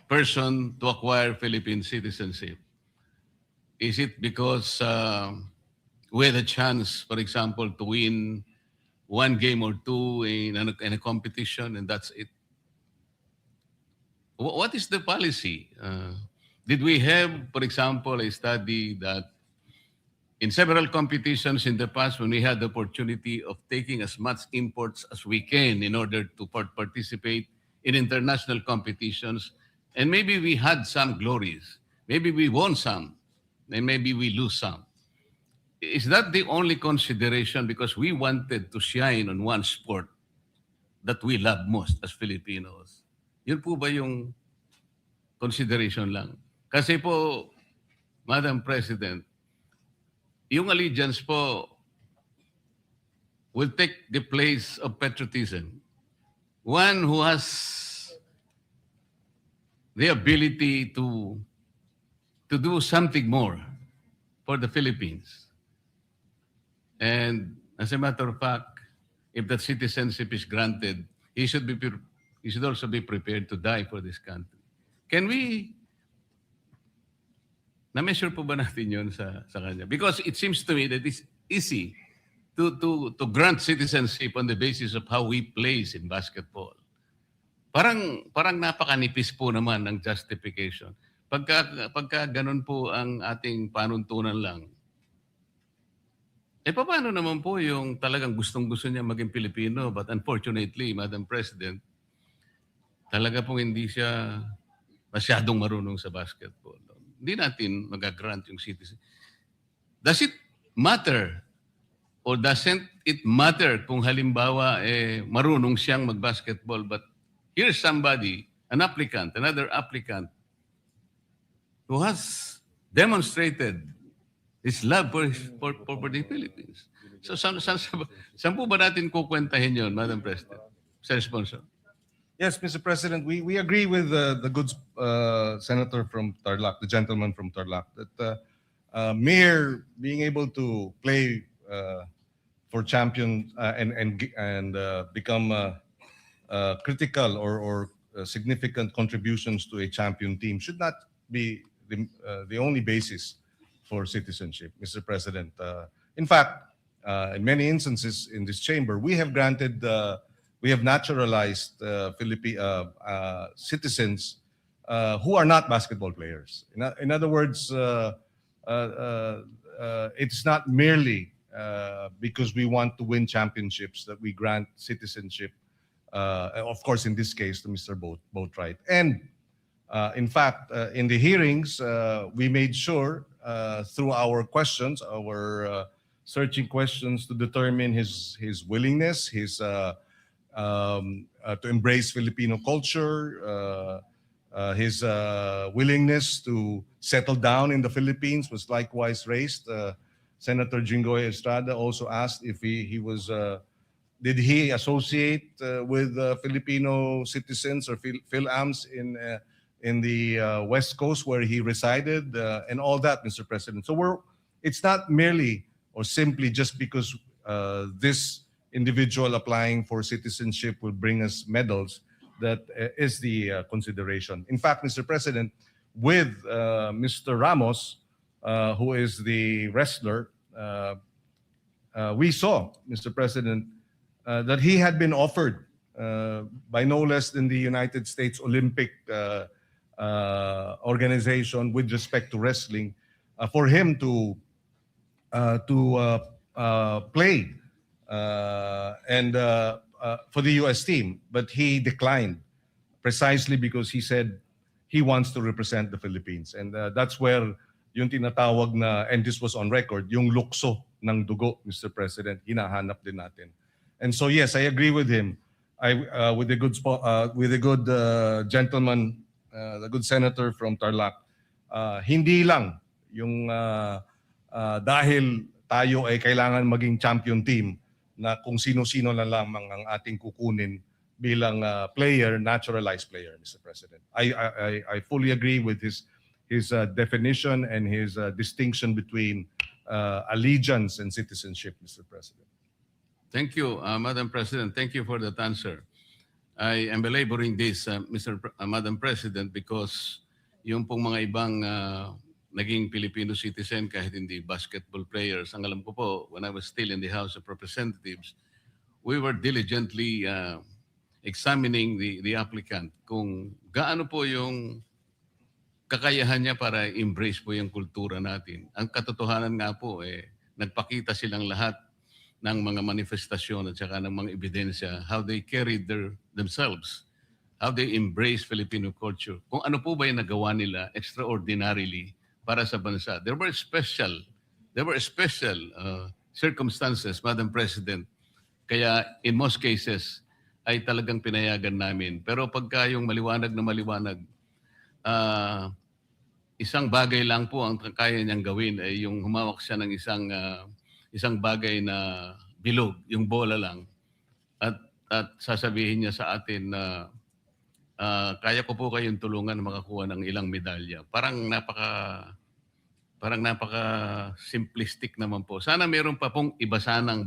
person to acquire Philippine citizenship? Is it because we had a chance, for example, to win one game or two in a competition and that's it? What is the policy? Did we have, for example, a study that in several competitions in the past when we had the opportunity of taking as much imports as we can in order to participate in international competitions, and maybe we had some glories, maybe we won some, and maybe we lose some. Is that the only consideration because we wanted to shine on one sport that we love most as Filipinos? Yun po ba yung consideration lang? Kasi po, Madam President, yung allegiance po will take the place of patriotism. One who has the ability to do something more for the Philippines. And as a matter of fact, if that citizenship is granted, he should also be prepared to die for this country. Can we, na-measure po ba natin yun sa kanya? Because it seems to me that it's easy to grant citizenship on the basis of how we place in basketball. Parang napakanipis po naman ng justification. Pagka ganun po ang ating panuntunan lang, paano naman po yung talagang gustong-gusto niya maging Pilipino, but unfortunately, Madam President, talaga pong hindi siya masyadong marunong sa basketball. Hindi natin mag-grant yung citizen. Does it matter or doesn't it matter kung halimbawa marunong siyang mag-basketball, but here's somebody, another applicant, who has demonstrated his love for the Philippines. So saan po ba natin kukwentahin yun, Madam President? Sir Sponsor. Yes, Mr. President, we agree with the good senator from Tarlac, the gentleman from Tarlac, that mere being able to play for champion and become critical or significant contributions to a champion team should not be the only basis for citizenship, Mr. President. In fact, in many instances in this chamber, we have naturalized citizens who are not basketball players. In other words, it's not merely because we want to win championships that we grant citizenship, of course, in this case, to Mr. Boatwright. And in fact, in the hearings, we made sure through our questions, our searching questions to determine his willingness, to embrace Filipino culture, his willingness to settle down in the Philippines was likewise raised. Senator Jinggoy Estrada also asked if he was, did he associate with Filipino citizens or Phil-Ams in the West Coast where he resided, and all that, Mr. President. So it's not merely or simply just because this individual applying for citizenship will bring us medals, that is the consideration. In fact, Mr. President, with Mr. Ramos, who is the wrestler, we saw, Mr. President, that he had been offered by no less than the United States Olympic organization with respect to wrestling, for him to play and for the U.S. team, but he declined precisely because he said he wants to represent the Philippines, and that's where yung tinatawag na, and this was on record, yung lukso ng dugo, Mr. President, hinahanap din natin. And so yes, I agree with him. With the good gentleman, the good senator from Tarlac, hindi lang yung dahil tayo ay kailangan maging champion team na kung sino-sino na lamang ang ating kukunin bilang player, naturalized player, Mr. President. I fully agree with his definition and his distinction between allegiance and citizenship, Mr. President. Thank you, Madam President. Thank you for that answer. I am belaboring this, Madam President, because yung pong mga ibang naging Filipino citizen kahit hindi basketball players, ang alam ko po, when I was still in the House of Representatives, we were diligently examining the applicant kung gaano po yung kakayahan niya para embrace po yung kultura natin. Ang katotohanan nga po, nagpakita silang lahat ng mga manifestasyon at saka ng mga ebidensya, how they carried themselves, how they embrace Filipino culture. Kung ano po ba yung nagawa nila extraordinarily para sa bansa. There were special circumstances, Madam President. Kaya in most cases ay talagang pinayagan namin. Pero pagka yung maliwanag na maliwanag, isang bagay lang po ang kaya niyang gawin ay yung humawak siya ng isang bagay na bilog, yung bola lang. At sasabihin niya sa atin na kaya ko po kayong tulungan na makakuha ng ilang medalya. Parang napaka simplistic naman po. Sana meron pa pong iba sanang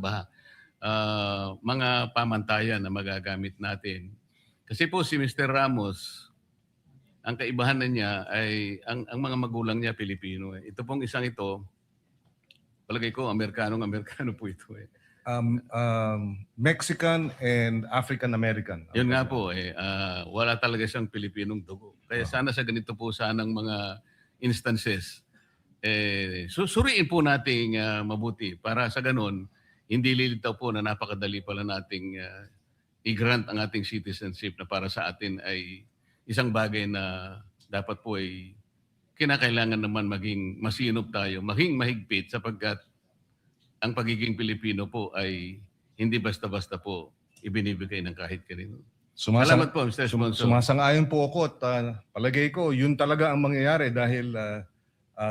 mga pamantayan na magagamit natin. Kasi po si Mr. Ramos, ang kaibahan na niya ay ang mga magulang niya Pilipino. Ito pong isang ito, palagay ko, Amerikano po ito. Mexican and African American. Yun nga po, wala talaga siyang Pilipinong dugo. Kaya sana sa ganito po sanang mga instances, suriin po nating mabuti para sa ganun, hindi lilitaw po na napakadali pala nating i-grant ang ating citizenship na para sa atin ay isang bagay na dapat po ay kinakailangan naman maging masinop tayo, maging mahigpit sapagkat ang pagiging Pilipino po ay hindi basta-basta po ibinibigay ng kahit kanino. Salamat po, Mr. Sponsor. Sumasang-ayon po ako at palagay ko yun talaga ang mangyayari dahil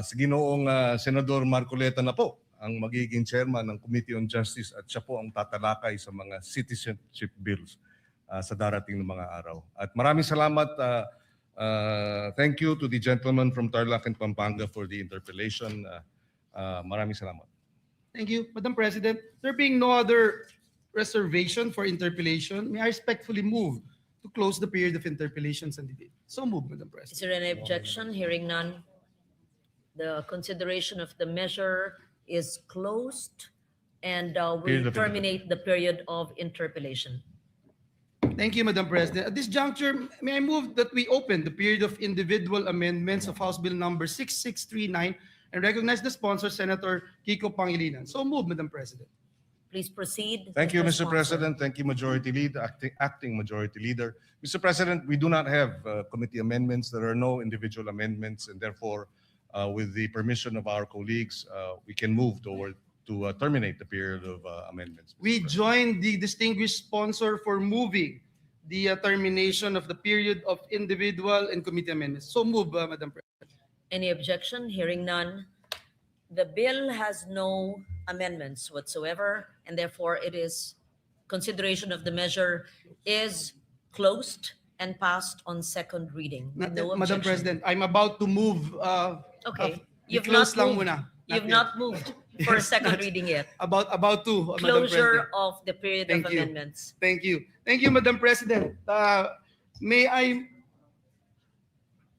si Ginoong Senador Marcoleta na po ang magiging chairman ng Committee on Justice at siya po ang tatalakay sa mga citizenship bills sa darating ng mga araw. At maraming salamat. Thank you to the gentleman from Tarlac and Pampanga for the interpellation. Maraming salamat. Thank you, Madam President. There being no other reservation for interpellation, may I respectfully move to close the period of interpellations and debate. So move, Madam President. Is there any objection? Hearing none. The consideration of the measure is closed and we terminate the period of interpellation. Thank you, Madam President. At this juncture, may I move that we open the period of individual amendments of House Bill number 6639 and recognize the sponsor, Senator Kiko Pangilinan. So move, Madam President. Please proceed. Thank you, Mr. Sponsor. President. Thank you, Majority Leader, Acting Majority Leader. Mr. President, we do not have committee amendments. There are no individual amendments, and therefore, with the permission of our colleagues, we can move to terminate the period of amendments. We join the distinguished sponsor for moving the termination of the period of individual and committee amendments. So move, Madam President. Any objection? Hearing none. The bill has no amendments whatsoever, and therefore it is consideration of the measure is closed and passed on second reading. With no Madam objection. President, I'm about to move. Okay. You've not lang moved. You've not moved. for Yes, second that's reading yet. About to, Madam President. Closure of the period Thank of you. amendments. Thank you. Thank you, Madam President. May I,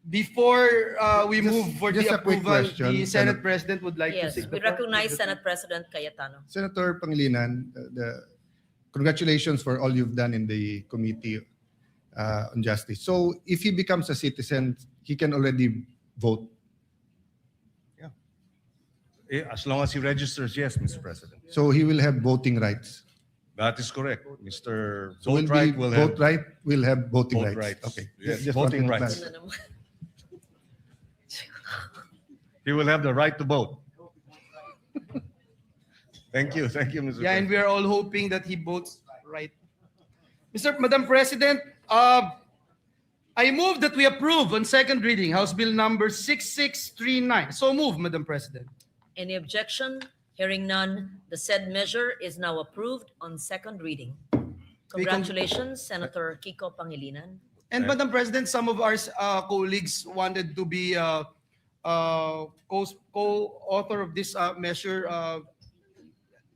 before we Just- move for the just a quick approval, question, the Senate Senate- President would like to Yes, take we the floor. recognize Senate President Cayetano. Senator Pangilinan, congratulations for all you've done in the Committee on Justice. So if he becomes a citizen, he can already vote. As long as he registers, yes, Mr. President. So he will have voting rights. That is correct. Mr. So will Votright will have have voting vote rights. rights. Okay. Yes, Just voting wanted to rights. clarify. He will have the right to vote. Thank you, Mr. Yeah, and President. we are all hoping that he votes right. Madam President, I move that we approve on second reading House Bill number 6639. So move, Madam President. Any objection? Hearing none, the said measure is now approved on second reading. Congratulations, Senator Kiko Pangilinan. And Madam President, some of our colleagues wanted to be co-author of this measure.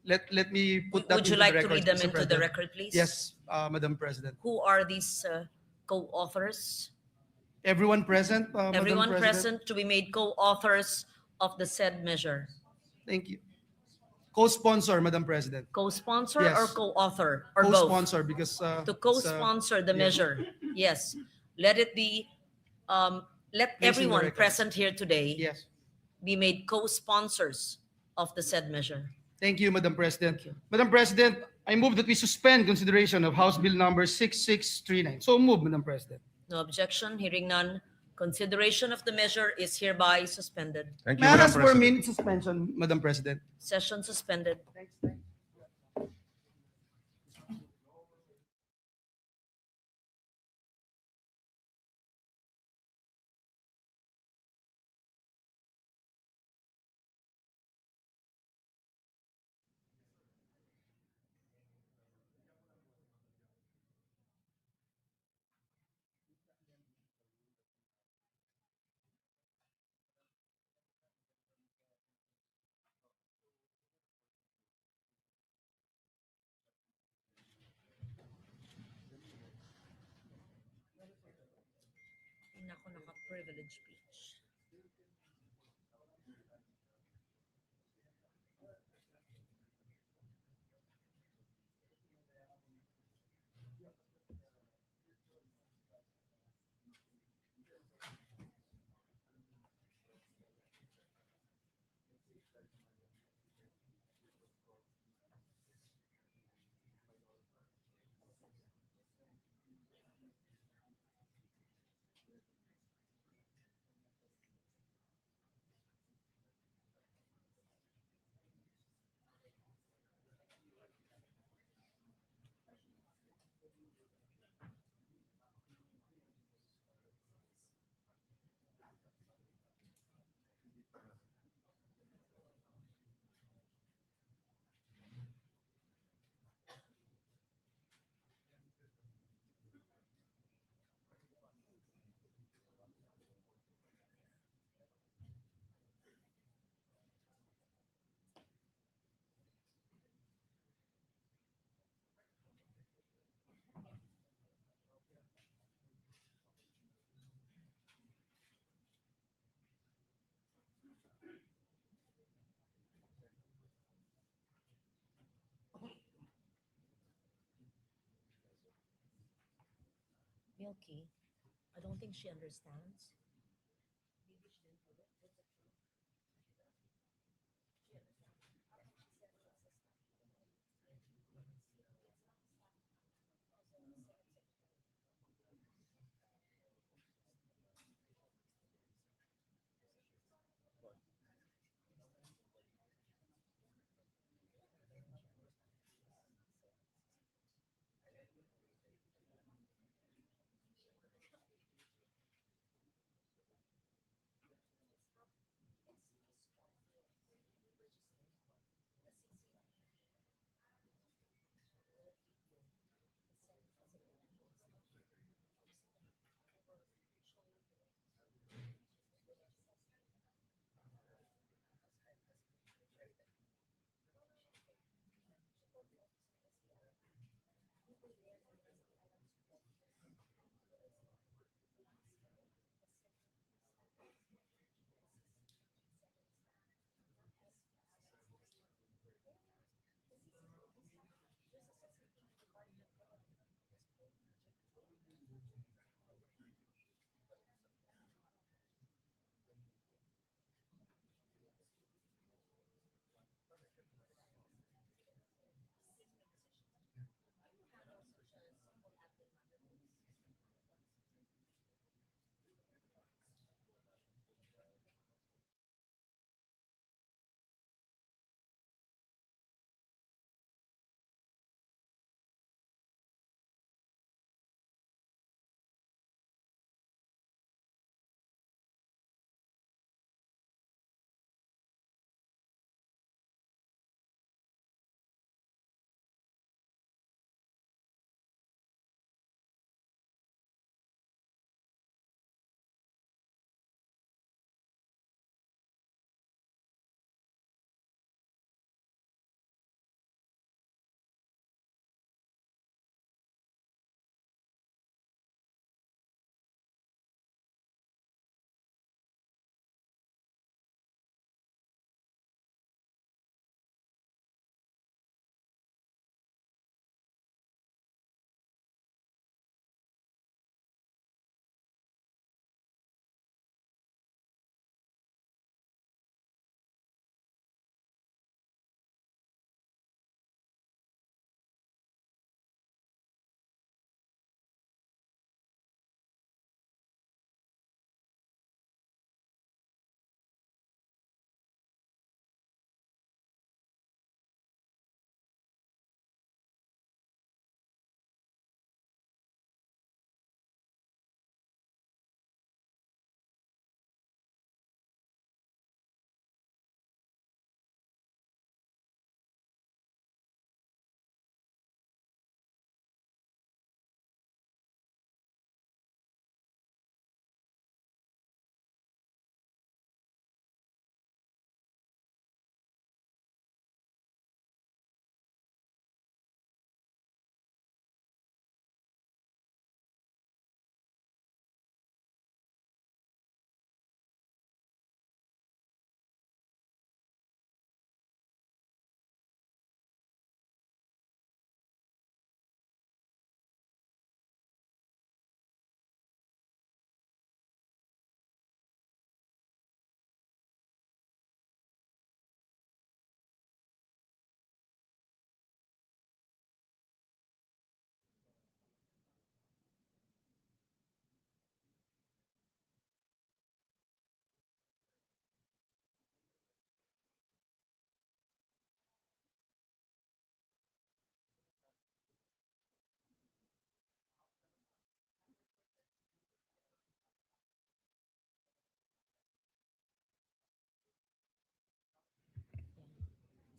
Let me put that Would you into the like to record, read them Mr. into the President. record, please? Yes, Madam President. Who are these co-authors? Everyone present, Madam Everyone President? present to be made co-authors of the said measure. Thank you. Co-sponsor, Madam President. Co-sponsor Yes. or co-author or both? Co-sponsor because To co-sponsor the yeah. measure. Yes. Let it be, let Placed in the everyone record. present here today yes. be made co-sponsors of the said measure. Thank you, Madam President. Thank you. Madam President, I move that we suspend consideration of House Bill number 6639. So move, Madam President. No objection, hearing none. Consideration of the measure is hereby suspended. Thank you, May I Madam ask for a President. minute suspension, Madam President? Session suspended. Nako, naka-privilege speech. Milky, I don't think she understands.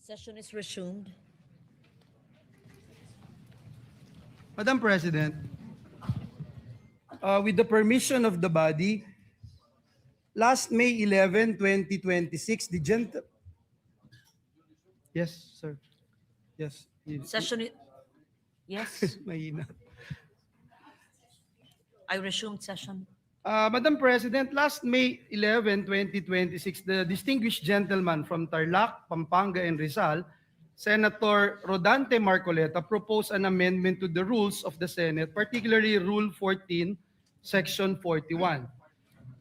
Session is resumed. Madam President, with the permission of the body, last May 11, 2026, the Yes, sir. Yes. Session, yes, Mahina. I resumed session. Madam President, last May 11, 2026, the distinguished gentleman from Tarlac, Pampanga, and Rizal, Senator Rodante Marcoleta, proposed an amendment to the rules of the Senate, particularly Rule 14, Section 41.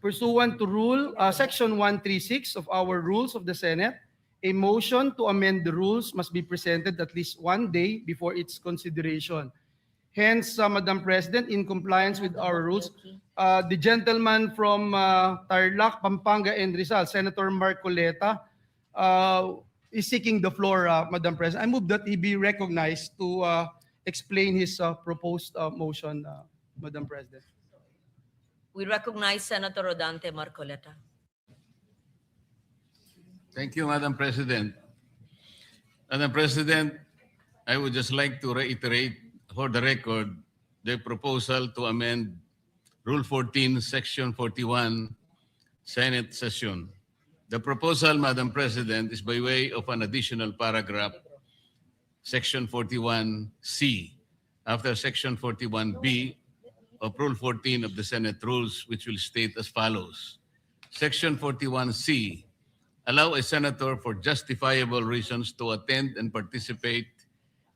Pursuant to Section 136 of our Rules of the Senate, a motion to amend the rules must be presented at least 1 day before its consideration. Hence, Madam President, in compliance with our rules, the gentleman from Tarlac, Pampanga, and Rizal, Senator Marcoleta, is seeking the floor, Madam President. I move that he be recognized to explain his proposed motion, Madam President. We recognize Senator Rodante Marcoleta. Thank you, Madam President. Madam President, I would just like to reiterate for the record the proposal to amend Rule 14, Section 41, Senate session. The proposal, Madam President, is by way of an additional paragraph, Section 41C, after Section 41B of Rule 14 of the Senate Rules, which will state as follows. Section 41C, allow a senator for justifiable reasons to attend and participate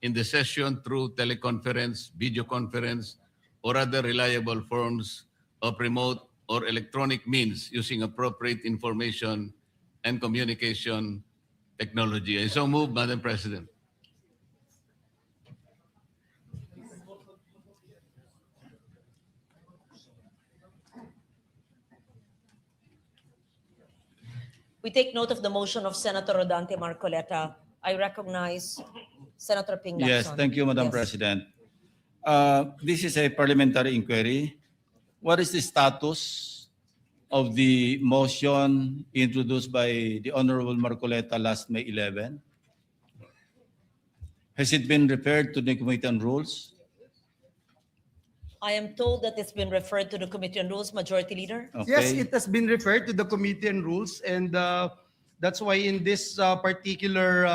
in the session through teleconference, video conference, or other reliable forms of remote or electronic means using appropriate information and communication technology. I so move, Madam President. We take note of the motion of Senator Rodante Marcoleta. I recognize Senator Ping Yes, Lacson. thank you, Madam Yes. President. This is a parliamentary inquiry. What is the status of the motion introduced by the Honorable Marcoleta last May 11? Has it been referred to the Committee on Rules? I am told that it's been referred to the Committee on Rules, Majority Leader. Okay. Yes, it has been referred to the Committee on Rules, and that's why in this particular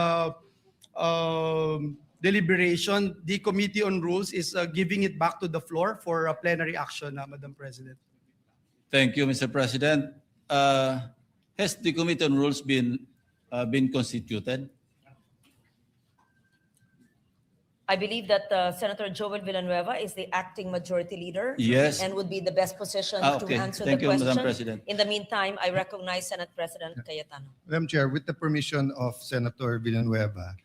deliberation, the Committee on Rules is giving it back to the floor for plenary action, Madam President. Thank you, Mr. President. Has the Committee on Rules been constituted? I believe that Senator Joel Villanueva is the acting Majority Leader. Yes. And would be the best position Okay. to answer Thank the you, question. Madam President. In the meantime, I recognize Senate President Cayetano. Madam Chair, with the permission of Senator Villanueva,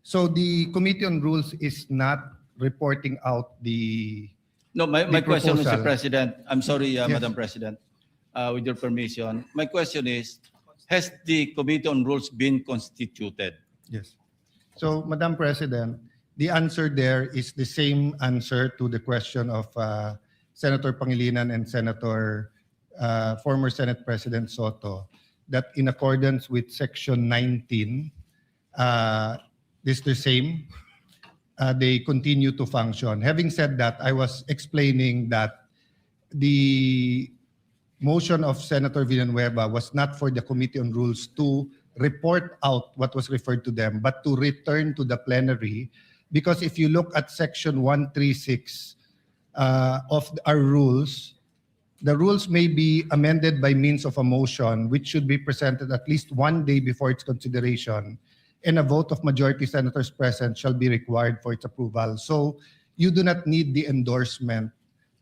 so the Committee on Rules is not reporting out the No, my The question, Mr. proposal. President, I'm sorry, Yes. Madam President, with your permission. My question is, has the Committee on Rules been constituted? Yes. So, Madam President, the answer there is the same answer to the question of Senator Pangilinan and former Senate President Soto, that in accordance with Section 19, this is the same. They continue to function. Having said that, I was explaining that the motion of Senator Villanueva was not for the Committee on Rules to report out what was referred to them, but to return to the plenary. Because if you look at Section 136 of our rules, the rules may be amended by means of a motion, which should be presented at least 1 day before its consideration, and a vote of majority senators present shall be required for its approval. So you do not need the endorsement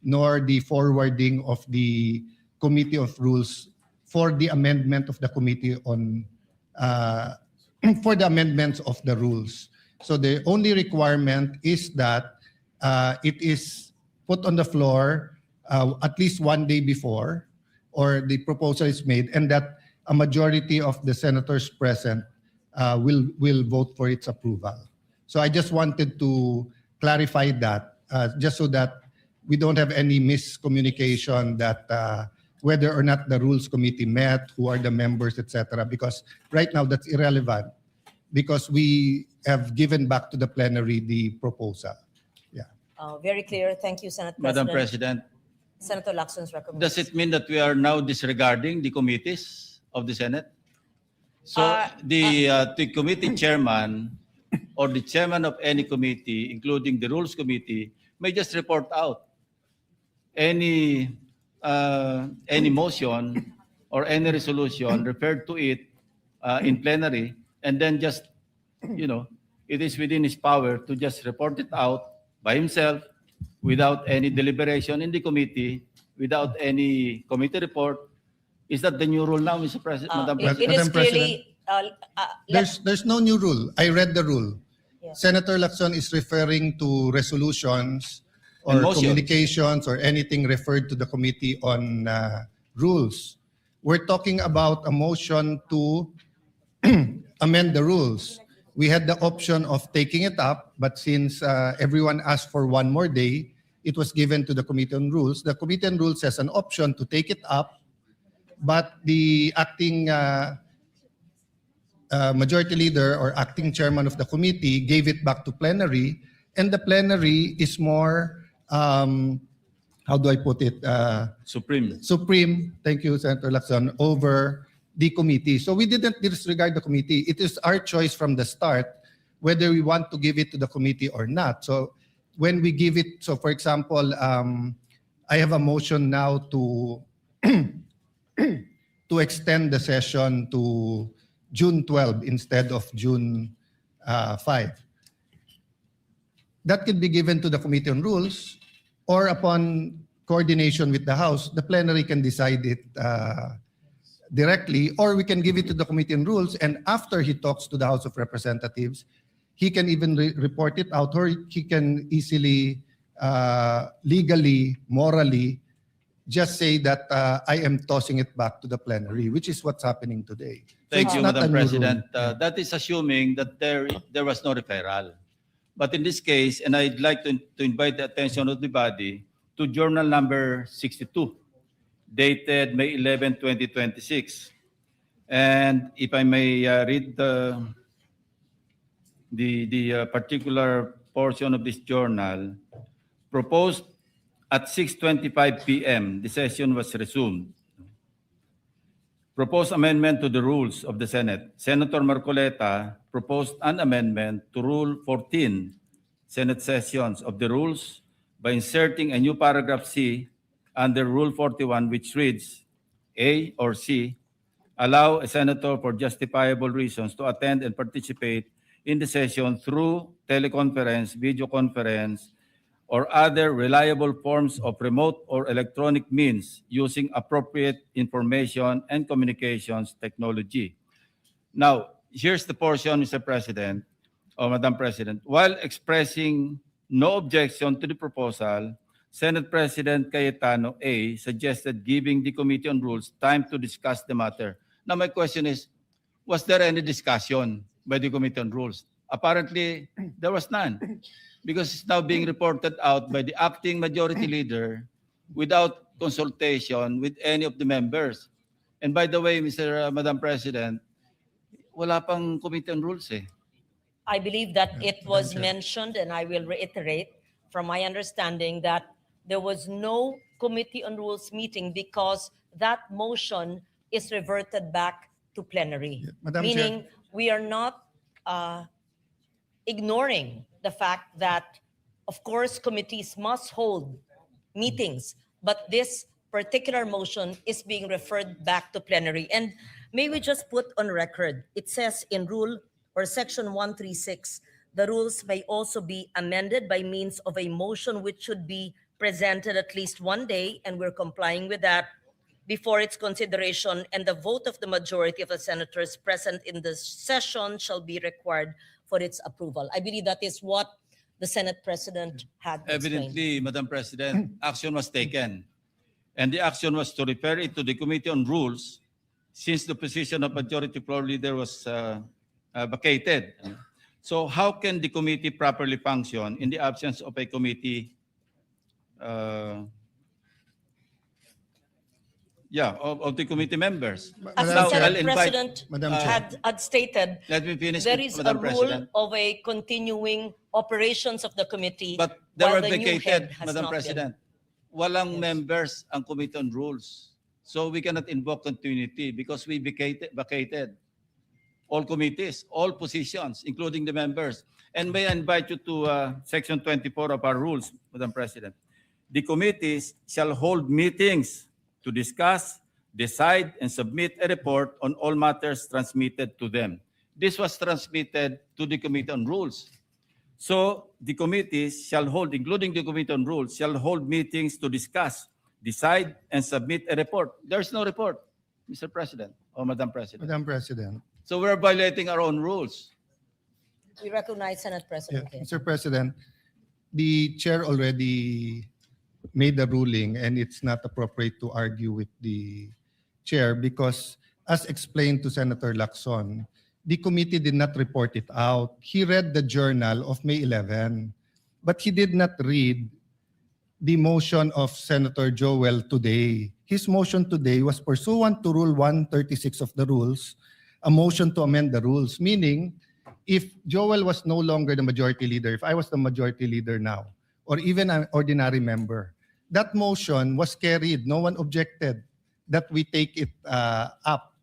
nor the forwarding of the Committee of Rules for the amendment of the Committee on for the amendments of the rules. So the only requirement is that it is put on the floor at least 1 day before, or the proposal is made, and that a majority of the senators present will vote for its approval. So I just wanted to clarify that, just so that we don't have any miscommunication that whether or not the Rules Committee met, who are the members, etc. Because right now that's irrelevant. because we have given back to the plenary the proposal. Very clear. Thank you, Senate Madam President. President, Senator Lacson's recommendation. does it mean that we are now disregarding the committees of the Senate? So the committee chairman or the chairman of any committee, including the Rules Committee, may just report out any motion or any resolution referred to it in plenary, and then just, it is within his power to just report it out by himself without any deliberation in the committee, without any committee report. Is that the new rule now, Mr. President, Madam It President? is clearly, There's no new rule. I read the rule. Yeah. Senator Lacson is referring to resolutions or And motions. communications or anything referred to the Committee on Rules. We're talking about a motion to amend the rules. We had the option of taking it up, but since everyone asked for one more day, it was given to the Committee on Rules. The Committee on Rules has an option to take it up, but the acting majority leader or acting chairman of the committee gave it back to plenary, and the plenary is more, how do I put it? Supreme. Supreme, thank you, Senator Lacson, over the committee. So we didn't disregard the committee. It is our choice from the start whether we want to give it to the committee or not. So when we give it, so for example, I have a motion now to to extend the session to June 12 instead of June 5. That could be given to the Committee on Rules, or upon coordination with the House, the plenary can decide it directly, or we can give it to the Committee on Rules, and after he talks to the House of Representatives, he can even report it out, or he can easily, legally, morally, just say that I am tossing it back to the plenary, which is what's happening today. So Thank it's you, not a Madam new rule. President. That is assuming that there was no referral. But in this case, and I'd like to invite the attention of the body to Journal number 62, dated May 11, 2026. And if I may read the particular portion of this journal, proposed at 6:25 p.m., the session was resumed. Proposed amendment to the rules of the Senate. Senator Marcoleta proposed an amendment to Rule 14, Senate sessions of the rules, by inserting a new paragraph C under Rule 41, which reads, A or C, allow a senator for justifiable reasons to attend and participate in the session through teleconference, video conference, or other reliable forms of remote or electronic means using appropriate information and communications technology. Now, here's the portion, Mr. President, or Madam President. While expressing no objection to the proposal, Senate President Cayetano A. suggested giving the Committee on Rules time to discuss the matter. Now, my question is, was there any discussion by the Committee on Rules? Apparently, there was none, because it's now being reported out by the acting majority leader without consultation with any of the members. And by the way, Madam President, wala pang Committee on Rules eh. I believe that it was mentioned, and I will reiterate from my understanding that there was no Committee on Rules meeting because that motion is reverted back to plenary. Madam Chair. Meaning we are not ignoring the fact that, of course, committees must hold meetings, but this particular motion is being referred back to plenary. And may we just put on record, it says in Rule or Section 136, the rules may also be amended by means of a motion which should be presented at least one day, and we're complying with that, before its consideration, and the vote of the majority of the senators present in the session shall be required for its approval. I believe that is what the Senate President had explained. Evidently, Madam President, action was taken. And the action was to refer it to the Committee on Rules, since the position of Majority Floor Leader was vacated. So how can the committee properly function in the absence of a committee Yeah, of the committee members. As Now, the I'll Senate invite- President Madam Chair. had stated, Let me finish, there is a Madam rule President. of a continuing operations of the committee. But they while were the new vacated, head has Madam not been. President. Walang Yes. members ang Committee on Rules. So we cannot invoke continuity because we vacated all committees, all positions, including the members. And may I invite you to Section 24 of our rules, Madam President. The committees shall hold meetings to discuss, decide, and submit a report on all matters transmitted to them. This was transmitted to the Committee on Rules. So the committees shall hold, including the Committee on Rules, shall hold meetings to discuss, decide, and submit a report. There's no report, Mr. President or Madam President. Madam President. So we're violating our own rules. We recognize Senate Yeah, President Kim. Mr. President, the chair already made the ruling and it's not appropriate to argue with the chair because as explained to Senator Lacson, the committee did not report it out. He read the journal of May 11, but he did not read the motion of Senator Joel today. His motion today was pursuant to Rule 136 of the rules, a motion to amend the rules, meaning if Joel was no longer the majority leader, if I was the majority leader now, or even an ordinary member, that motion was carried. No one objected that we take it up.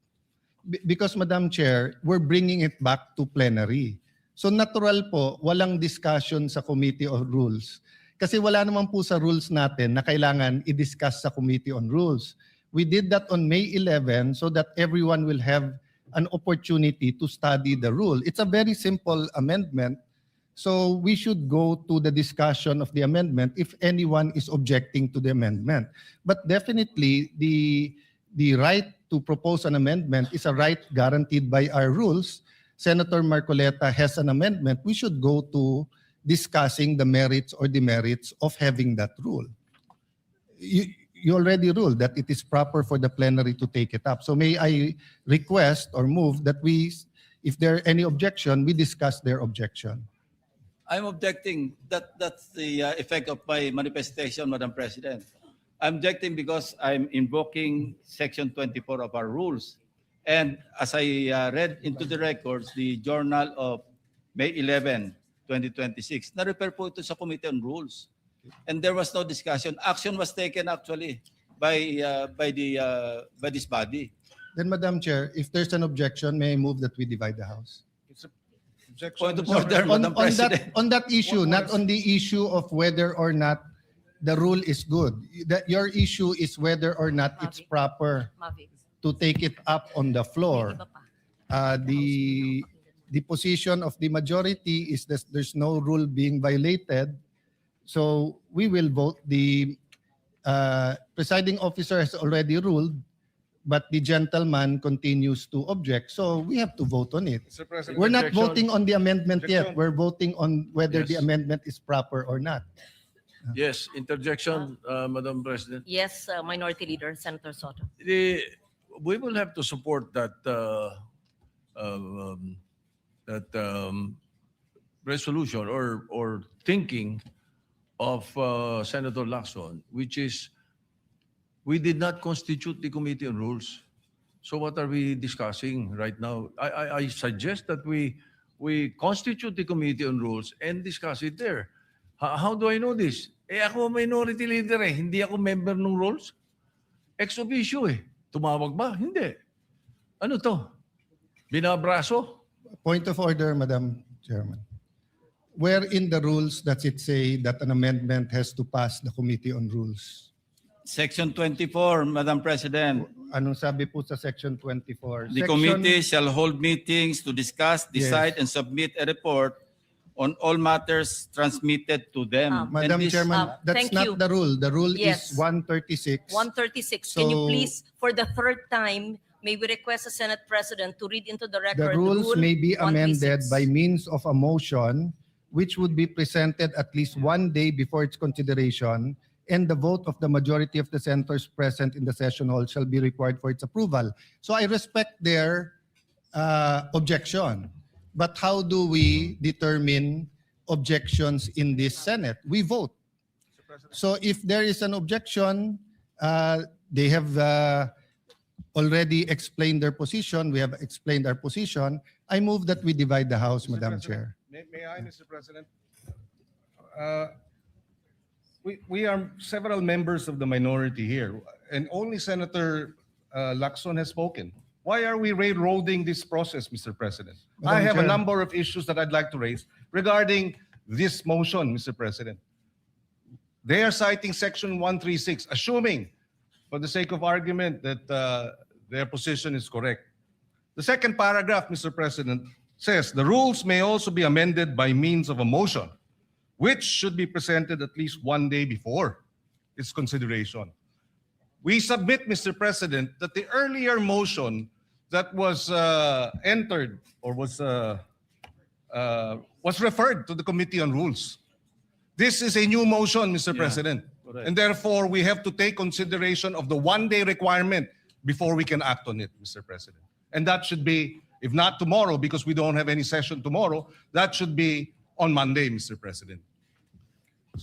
Because, Madam Chair, we're bringing it back to plenary. So natural po, walang discussion sa Committee on Rules. Kasi wala naman po sa rules natin na kailangan i-discuss sa Committee on Rules. We did that on May 11 so that everyone will have an opportunity to study the rule. It's a very simple amendment. So we should go to the discussion of the amendment if anyone is objecting to the amendment. But definitely, the right to propose an amendment is a right guaranteed by our rules. Senator Marcoleta has an amendment. We should go to discussing the merits or demerits of having that rule. You already ruled that it is proper for the plenary to take it up. So may I request or move that we, if there are any objection, we discuss their objection. I'm objecting. That's the effect of my manifestation, Madam President. I'm objecting because I'm invoking Section 24 of our rules. And as I read into the records, the journal of May 11, 2026, na-refer po ito sa Committee on Rules. And there was no discussion. Action was taken actually by this body. Then, Madam Chair, if there's an objection, may I move that we divide the House? Point of order, Madam President. On that issue, not on the issue of whether or not the rule is good. That your issue is whether or not it's proper to take it up on the floor. The position of the majority is that there's no rule being violated. So we will vote. The presiding officer has already ruled, but the gentleman continues to object. So we have to vote on it. Mr. President, We're not objection. voting on the amendment yet. Objection. We're voting on whether the Yes. amendment is proper or not. Yes, interjection, Madam President. Yes, Minority Leader, Senator Soto. We will have to support that resolution or thinking of Senator Lacson, which is we did not constitute the Committee on Rules. So what are we discussing right now? I suggest that we constitute the Committee on Rules and discuss it there. How do I know this? Ako minority leader hindi ako member ng rules. Ex officio Tumawag ba? Hindi. Ano to? Binabraso? Point of order, Madam Chairman. Where in the rules does it say that an amendment has to pass the Committee on Rules? Section 24, Madam President. Anong sabi po sa Section 24? The committee shall hold meetings to discuss, decide, and submit a report on all matters transmitted to them. Madam And this- Chairman, that's thank not you. the rule. The rule Yes. is 136. 136, can you So- please, for the third time, may we request the Senate President to read into the The record rules Rule may be amended 136. by means of a motion which would be presented at least one day before its consideration, and the vote of the majority of the senators present in the session hall shall be required for its approval. So I respect their objection. But how do we determine objections in this Senate? We vote. So if there is an objection, they have already explained their position. We have explained our position. I move that we divide the House, Mr. Madam President, Chair. May I, Mr. President? We are several members of the minority here, and only Senator Lacson has spoken. Why are we railroading this process, Mr. President? I Madam have a Chair. number of issues that I'd like to raise regarding this motion, Mr. President. They are citing Section 136, assuming, for the sake of argument, that their position is correct. The second paragraph, Mr. President, says the rules may also be amended by means of a motion, which should be presented at least one day before its consideration. We submit, Mr. President, that the earlier motion that was entered or was referred to the Committee on Rules. This is a new motion, Mr. Yeah, President. correct. And therefore, we have to take consideration of the one-day requirement before we can act on it, Mr. President. And that should be, if not tomorrow, because we don't have any session tomorrow, that should be on Monday, Mr. President.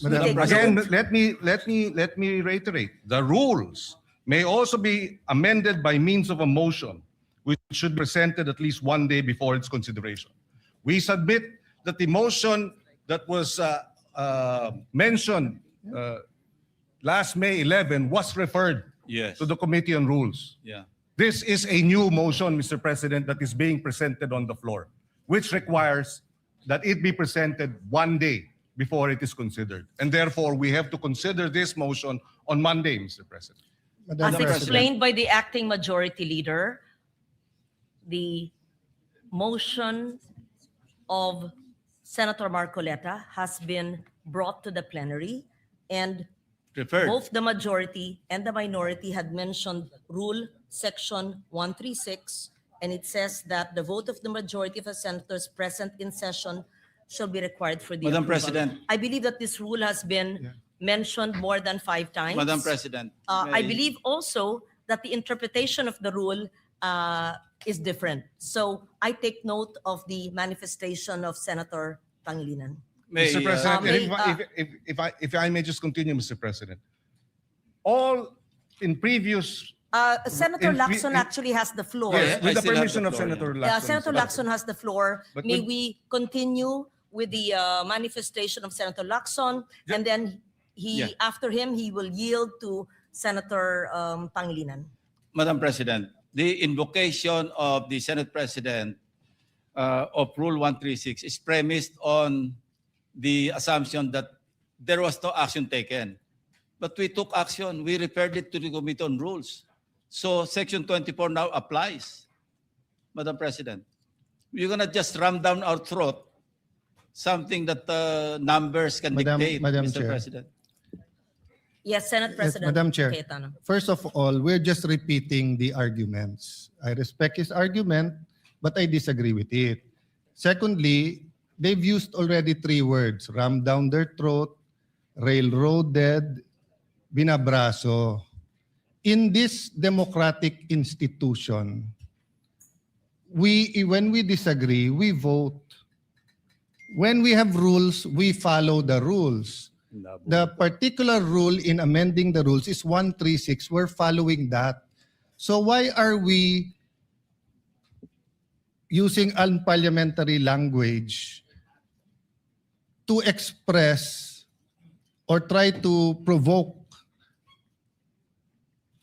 Madam Again, let me reiterate. The rules may also be amended by means of a motion, which should be presented at least one day before its consideration. We submit that the motion that was mentioned last May 11 was referred Yes. to the Committee on Rules. Yeah. This is a new motion, Mr. President, that is being presented on the floor, which requires that it be presented one day before it is considered. And therefore, we have to consider this motion on Monday, Mr. President. Madam As President. explained by the acting majority leader, the motion of Senator Marcoleta has been brought to the plenary, and Preferred. both the majority and the minority had mentioned Rule Section 136, and it says that the vote of the majority of the senators present in session shall be required for the Madam approval. President. I believe that this rule has been mentioned more than 5 times. Madam President. I may- believe also that the interpretation of the rule is different. So I take note of the manifestation of Senator Pangilinan. may, Mr. President, may- if I may just continue, Mr. President. All in previous, Senator In- Lacson in- actually has the floor. yes, I with the still have permission the of floor, Senator yeah. Lacson. Senator Mr. Lacson has the floor. But May would- we continue with the manifestation of Senator Lacson, and then Yeah. after him, he will yield to Senator Pangilinan. Madam President, the invocation of the Senate President of Rule 136 is premised on the assumption that there was no action taken. But we took action. We referred it to the Committee on Rules. So Section 24 now applies, Madam President. You're going to just ram down our throat something that numbers can Madam- dictate, Madam Mr. Chair. President. Yes, Senate President Madam Chair. Cayetano. First of all, we're just repeating the arguments. I respect his argument, but I disagree with it. Secondly, they've used already 3 words: ram down their throat, railroaded, binabraso. In this democratic institution, when we disagree, we vote. When we have rules, we follow the rules. The particular rule in amending the rules is 136. We're following that. So why are we using unparliamentary language to express or try to provoke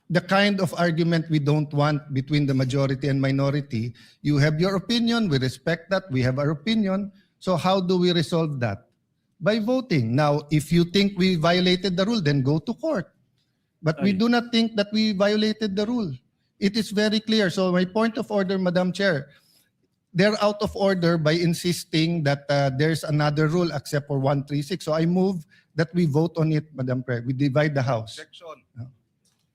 the kind of argument we don't want between the majority and minority? You have your opinion, we respect that, we have our opinion. So how do we resolve that? By voting. Now, if you think we violated the rule, then go to court. But we do not think that we violated the rule. It is very clear. So my point of order, Madam Chair, they're out of order by insisting that there's another rule except for 136. So I move that we vote on it, Madam Chair. We divide the House. Objection.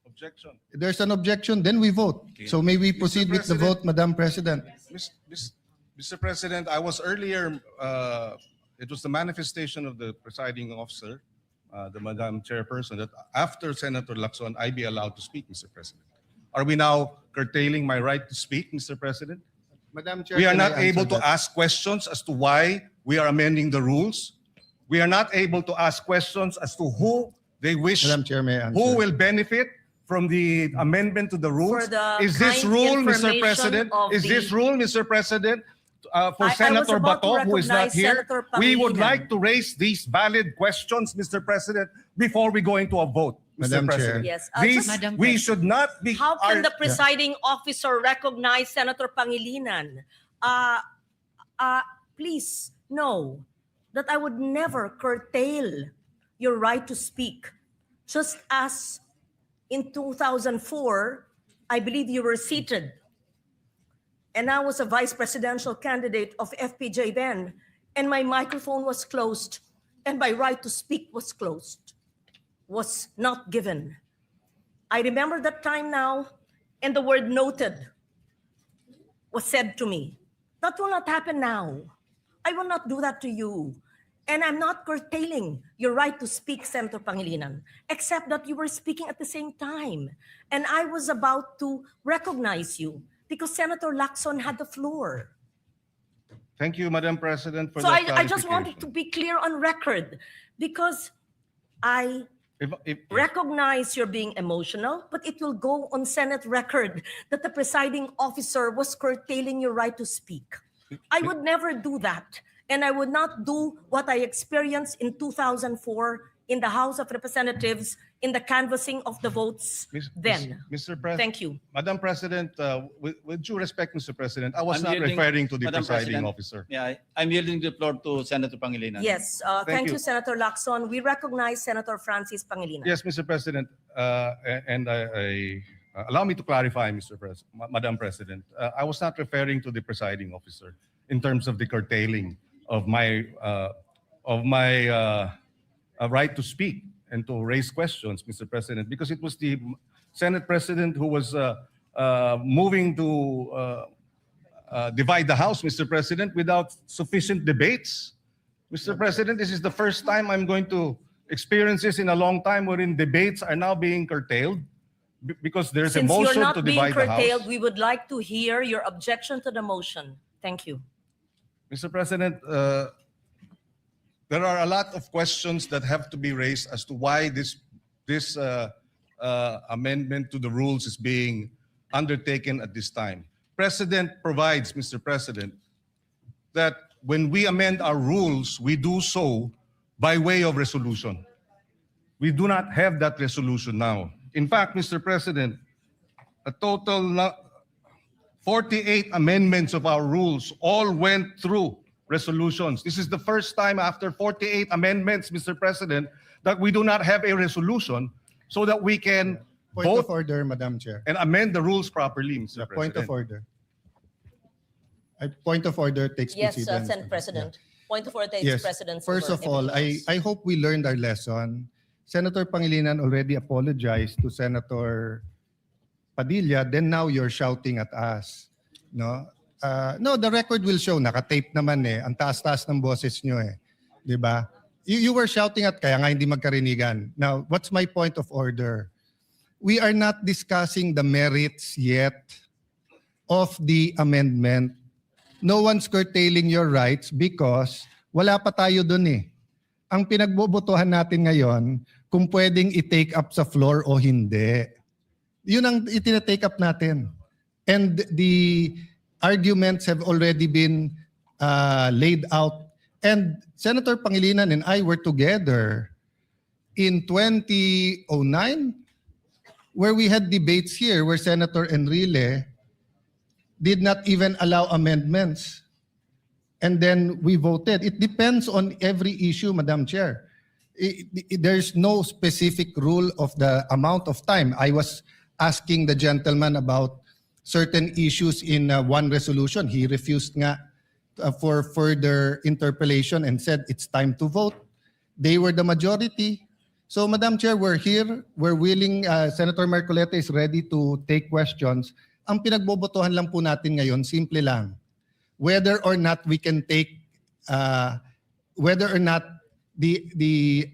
Objection. If there's an objection, then we vote. So may we proceed with the President. vote, Madam President? Mr. President, I was earlier, it was the manifestation of the presiding officer, the Madam Chairperson, that after Senator Lacson, I be allowed to speak, Mr. President. Are we now curtailing my right to speak, Mr. President? Madam Chair, We are can I not able answer to that? ask questions as to why we are amending the rules. We are not able to ask questions as to who they wish, Madam Chair, may I answer? who will benefit from the amendment to the rules? For the Is this kind rule, Mr. information President? of Is this the- rule, Mr. President, for I was Senator about to Bato, who is not recognize here? Senator We would Pangilinan. like to raise these valid questions, Mr. President, before we go into a vote, Mr. Madam Chair. President. Yes, These, Madam we should not be. How can the our- presiding officer recognize Senator Pangilinan? Please know that I would never curtail your right to speak. Just as in 2004, I believe you were seated, and I was a vice presidential candidate of FPJ then, and my microphone was closed, and my right to speak was closed, was not given. I remember that time now, and the word noted was said to me. That will not happen now. I will not do that to you. And I'm not curtailing your right to speak, Senator Pangilinan, except that you were speaking at the same time. And I was about to recognize you because Senator Lacson had the floor. Thank you, Madam President, for So that I just wanted to clarification. be clear on record because I If- recognize you're being emotional, but it will go on Senate record that the presiding officer was curtailing your right to speak. I would never do that. And I would not do what I experienced in 2004 in the House of Representatives in the canvassing of the votes then. Mr. President. Thank you. Madam President, with due respect, Mr. President, I was I'm not yielding- referring to the Madam presiding President. officer. Yeah, I'm yielding the floor to Senator Pangilinan. Yes, thank you, Senator Lacson. We recognize Senator Francis Pangilinan. Yes, Mr. President, and allow me to clarify, Madam President. I was not referring to the presiding officer in terms of the curtailing of my right to speak and to raise questions, Mr. President, because it was the Senate President who was moving to divide the House, Mr. President, without sufficient debates. Mr. President, this is the first time I'm going to experience this in a long time wherein debates are now being curtailed because there's a Since you're motion to not being divide the curtailed, House. we would like to hear your objection to the motion. Thank you. Mr. President, there are a lot of questions that have to be raised as to why this amendment to the rules is being undertaken at this time. Precedent provides, Mr. President, that when we amend our rules, we do so by way of resolution. We do not have that resolution now. In fact, Mr. President, a total 48 amendments of our rules all went through resolutions. This is the first time after 48 amendments, Mr. President, that we do not have a resolution so that we can Point vote of order, Madam Chair. and amend the rules properly, Mr. President. Point of order. Point of order takes Yes, precedence. Senate President. Point of order, Yes. President. First of all, I hope we learned our lesson. Senator Pangilinan already apologized to Senator Padilla, then now you're shouting at us. No? No, the record will show, nakatape naman eh. Ang taas-taas ng boses nyo eh. Di ba? You were shouting at kaya nga hindi magkarinigan. Now, what's my point of order? We are not discussing the merits yet of the amendment. No one's curtailing your rights because wala pa tayo dun eh. Ang pinagbobotohan natin ngayon, kung pwedeng i-take up sa floor o hindi. Yun ang itinatake up natin. And the arguments have already been laid out. And Senator Pangilinan and I were together in 2009 where we had debates here where Senator Enrile did not even allow amendments. And then we voted. It depends on every issue, Madam Chair. There's no specific rule of the amount of time. I was asking the gentleman about certain issues in one resolution. He refused nga for further interpellation and said it's time to vote. They were the majority. So, Madam Chair, we're here. We're willing. Senator Marcoleta is ready to take questions. Ang pinagbobotohan lang po natin ngayon, simple lang. Whether or not we can take, whether or not the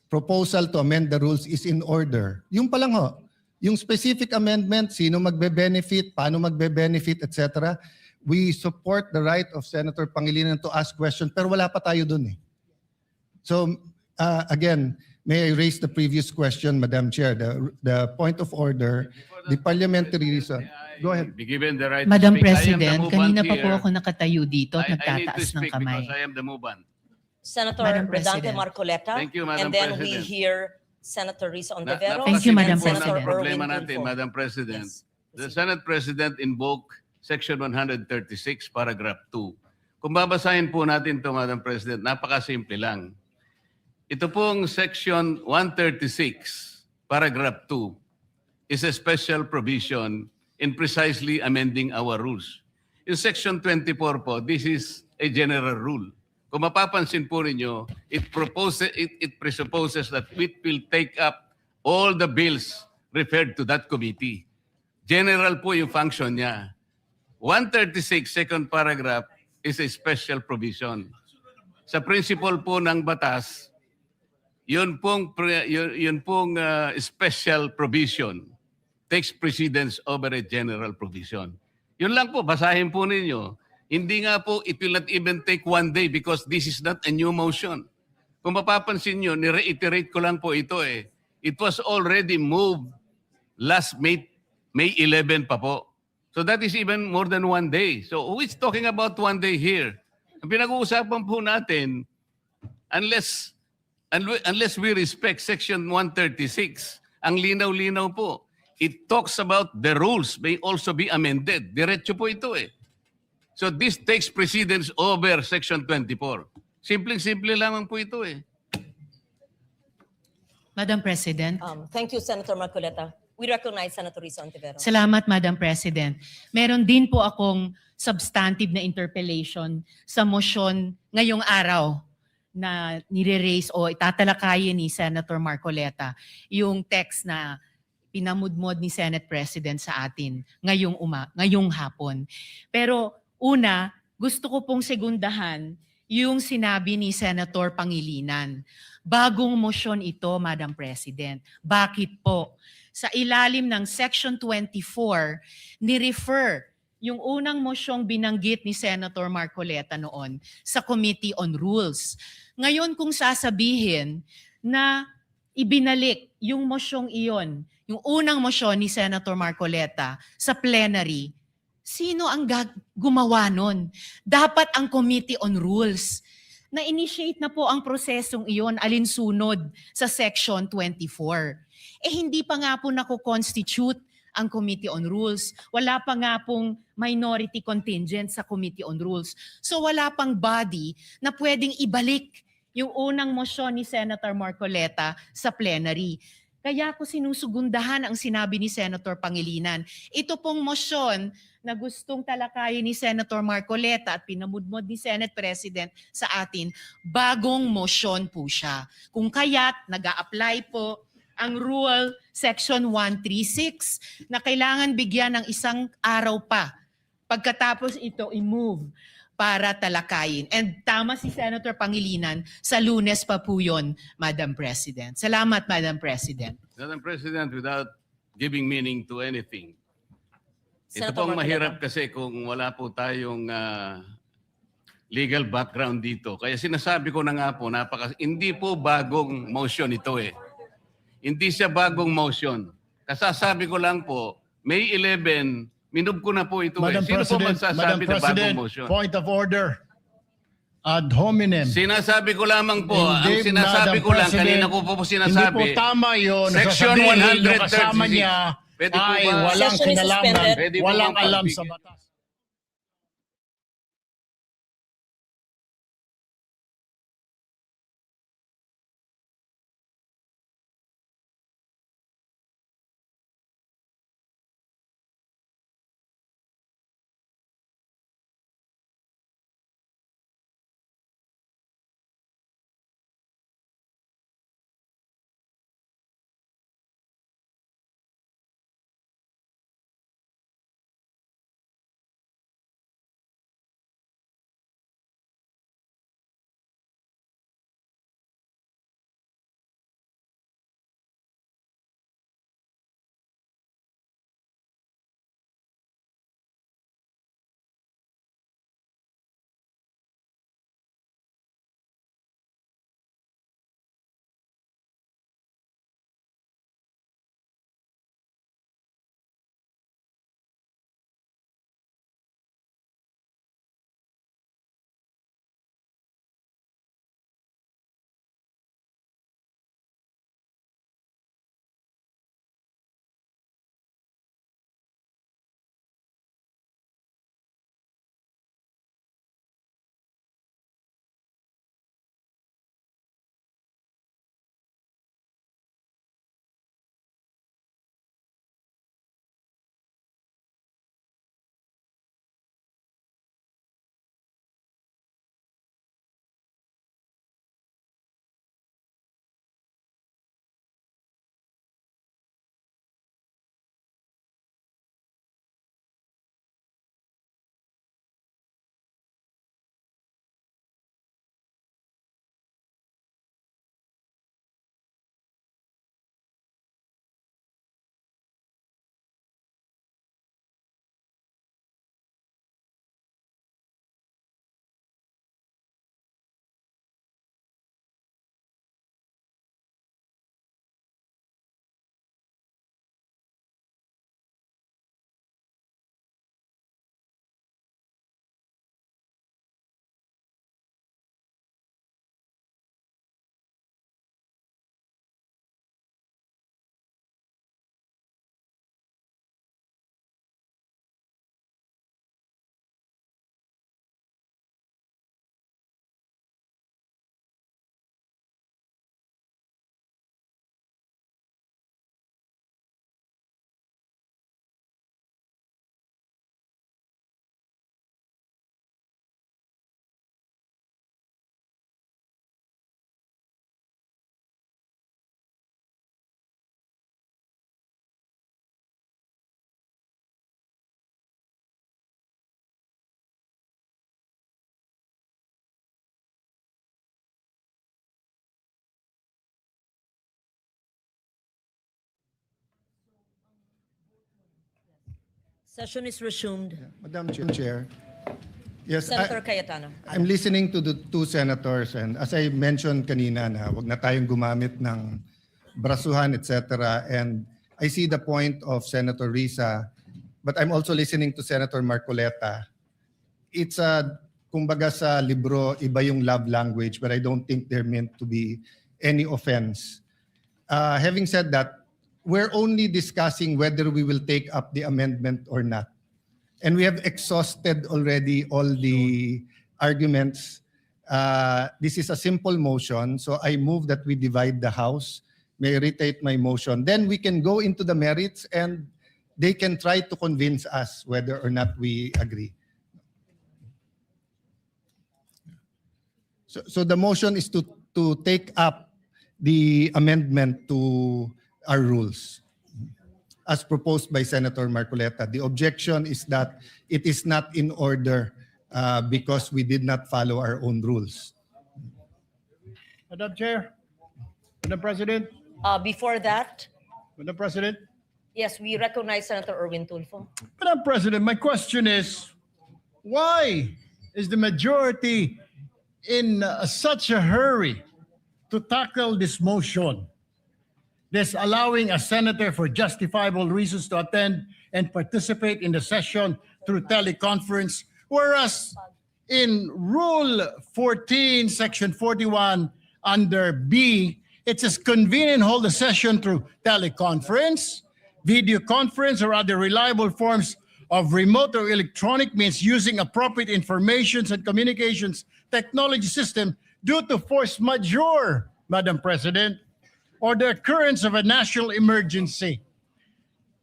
proposal to amend the rules is in order. Yung pa lang ho. Yung specific amendment, sino magbe-benefit, paano magbe-benefit, etc. We support the right of Senator Pangilinan to ask questions, pero wala pa tayo dun eh. So, again, may I raise the previous question, Madam Chair? The point of order, the parliamentary reason. Go ahead. Be given the right to Madam speak. I am the President, movant kanina pa po here. ako nakatayo dito at I need to nagtataas ng speak kamay. because I am the movant. Senator Madam Redante President. Marcoleta. Thank you, Madam And then we President. hear Senator Risa Ontiveros. Thank you, Madam and Senator President. Problema Erwin natin, Tulfo. Madam President. Yes. The Senate President invoked Section 136, Paragraph 2. Kung babasahin po natin ito, Madam President, napakasimple lang. Ito pong Section 136, Paragraph 2, is a special provision in precisely amending our rules. In Section 24 po, this is a general rule. Kung mapapansin po ninyo, it presupposes that it will take up all the bills referred to that committee. General po yung function niya. 136, second paragraph, is a special provision. Sa principle po ng batas, yun pong special provision takes precedence over a general provision. Yun lang po, basahin po ninyo. Hindi nga po, it will not even take one day because this is not a new motion. Kung mapapansin nyo, ni-reiterate ko lang po ito eh. It was already moved last May 11 pa po. So that is even more than one day. So who is talking about one day here? Ang pinag-uusapan po natin, unless we respect Section 136, ang linaw-linaw po, it talks about the rules may also be amended. Diretso po ito eh. So this takes precedence over Section 24. Simpleng-simple lamang po ito eh. Madam President. Thank you, Senator Marcoleta. We recognize Senator Risa Ontiveros. Salamat, Madam President. Meron din po akong substantive na interpellation sa motion ngayong araw na nire-raise o itatalakayin ni Senator Marcoleta, yung text na pinamudmod ni Senate President sa atin ngayong hapon. Pero una, gusto ko pong segundahan yung sinabi ni Senator Pangilinan. Bagong motion ito, Madam President. Bakit po? Sa ilalim ng Section 24, ni-refer yung unang mosyong binanggit ni Senator Marcoleta noon sa Committee on Rules. Ngayon kung sasabihin na ibinalik yung mosyong iyon, yung unang mosyon ni Senator Marcoleta sa plenary, sino ang gumawa nun? Dapat ang Committee on Rules. Na-initiate na po ang prosesong iyon alinsunod sa Section 24. Hindi pa nga po nako-constitute ang Committee on Rules. Wala pa nga pong minority contingent sa Committee on Rules. So wala pang body na pwedeng ibalik yung unang mosyon ni Senator Marcoleta sa plenary. Kaya ko sinusugundahan ang sinabi ni Senator Pangilinan. Ito pong mosyon na gustong talakayin ni Senator Marcoleta at pinamudmod ni Senate President sa atin, bagong mosyon po siya. Kung kaya't nag-a-apply po ang Rule Section 136 na kailangan bigyan ng isang araw pa pagkatapos ito i-move para talakayin. And tama si Senator Pangilinan, sa Lunes pa po yun, Madam President. Salamat, Madam President. Madam President, without giving meaning to anything, ito Senator pong Marcoleta. mahirap kasi kung wala po tayong legal background dito. Kaya sinasabi ko na nga po, hindi po bagong motion ito eh. Hindi siya bagong motion. Kasasabi ko lang po, May 11, minub ko na po ito Madam eh. Sino po President, magsasabi na bagong motion? point of order. Ad hominem. Sinasabi ko lamang po, ang Hindi, sinasabi Madam ko lang, President, kanina ko po sinasabi, Hindi po tama yun. Section Sasabihin yung kasama 136. niya Pwede po ay ba- walang Session is kinalaman, suspended. Pwede po walang bang alam pagbigyan? sa batas. Session is resumed. Madam Chair. Yes, Senator Cayetano. I'm listening to the two senators, and as I mentioned kanina na wag na tayong gumamit ng brasuhan, etc. And I see the point of Senator Risa, but I'm also listening to Senator Marcoleta. It's kumbaga sa libro, iba yung love language, but I don't think they're meant to be any offense. Having said that, we're only discussing whether we will take up the amendment or not. And we have exhausted already all the arguments. This is a simple motion, so I move that we divide the House. May I reiterate my motion. Then we can go into the merits and they can try to convince us whether or not we agree. So the motion is to take up the amendment to our rules as proposed by Senator Marcoleta. The objection is that it is not in order because we did not follow our own rules. Madam Chair, Madam President, Before that, Madam President, yes, we recognize Senator Erwin Tulfo. Madam President, my question is, why is the majority in such a hurry to tackle this motion? This allowing a senator for justifiable reasons to attend and participate in the session through teleconference, whereas in Rule 14, Section 41, under B, it says convene and hold a session through teleconference, video conference, or other reliable forms of remote or electronic means using appropriate information and communications technology system due to force majeure, Madam President, or the occurrence of a national emergency.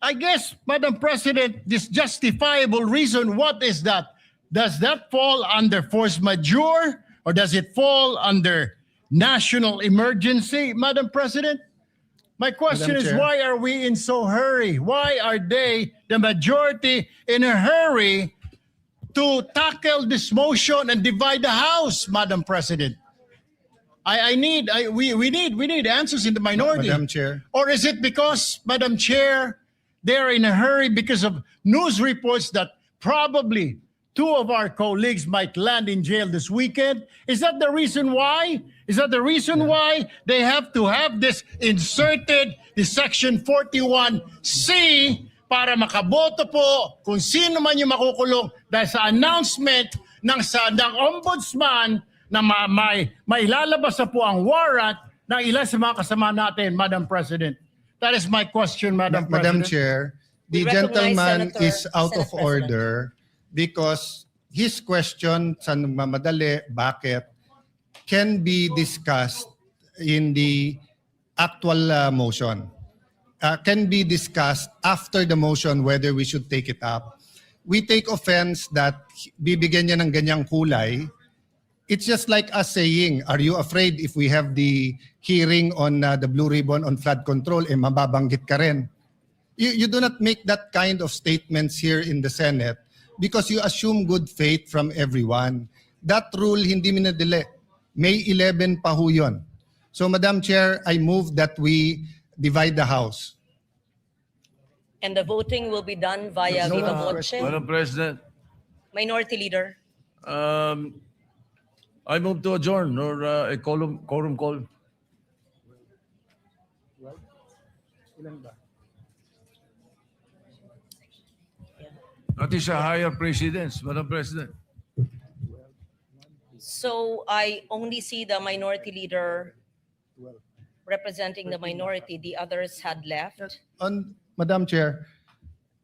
I guess, Madam President, this justifiable reason, what is that? Does that fall under force majeure or does it fall under national emergency, Madam President? My question Madam is, Chair. why are we in so hurry? Why are they, the majority, in a hurry to tackle this motion and divide the House, Madam President? We need answers in the minority. Madam Chair. Or is it because, Madam Chair, they're in a hurry because of news reports that probably two of our colleagues might land in jail this weekend? Is that the reason why? Is that the reason why they have to have this inserted, the Section 41C, para makaboto po kung sino man yung makukulong dahil sa announcement ng Ombudsman na may lalabas na po ang warrant ng ilan sa mga kasama natin, Madam President. That is my question, Madam Madam President. Chair, the We recognize gentleman Senator- is out Senate of order because his question sa nagmamadali, bakit, can be discussed in the actual motion. Can be discussed after the motion whether we should take it up. We take offense that bibigyan niya ng ganyang kulay. It's just like us saying, are you afraid if we have the hearing on the Blue Ribbon on flood control, mababanggit ka rin? You do not make that kind of statements here in the Senate because you assume good faith from everyone. That rule hindi minadali. May 11 pa ho yun. So Madam Chair, I move that we divide the House. And the voting will be done via viva voce. Madam President, Minority Leader. I move to adjourn or a quorum call. That is a higher precedence, Madam President. So I only see the Minority Leader representing the minority. The others had left. On Madam Chair,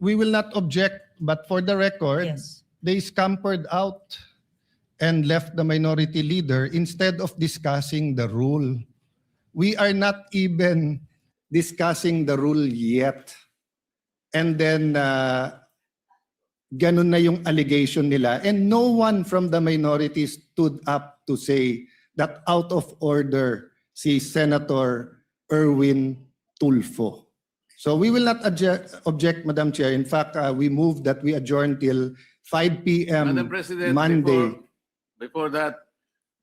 we will not object, but for the record, Yes. they scampered out and left the minority leader instead of discussing the rule. We are not even discussing the rule yet. And then, ganun na yung allegation nila. And no one from the minority stood up to say that out of order si Senator Erwin Tulfo. So we will not object, Madam Chair. In fact, we move that we adjourn till 5 p.m. Madam President, Monday. before that,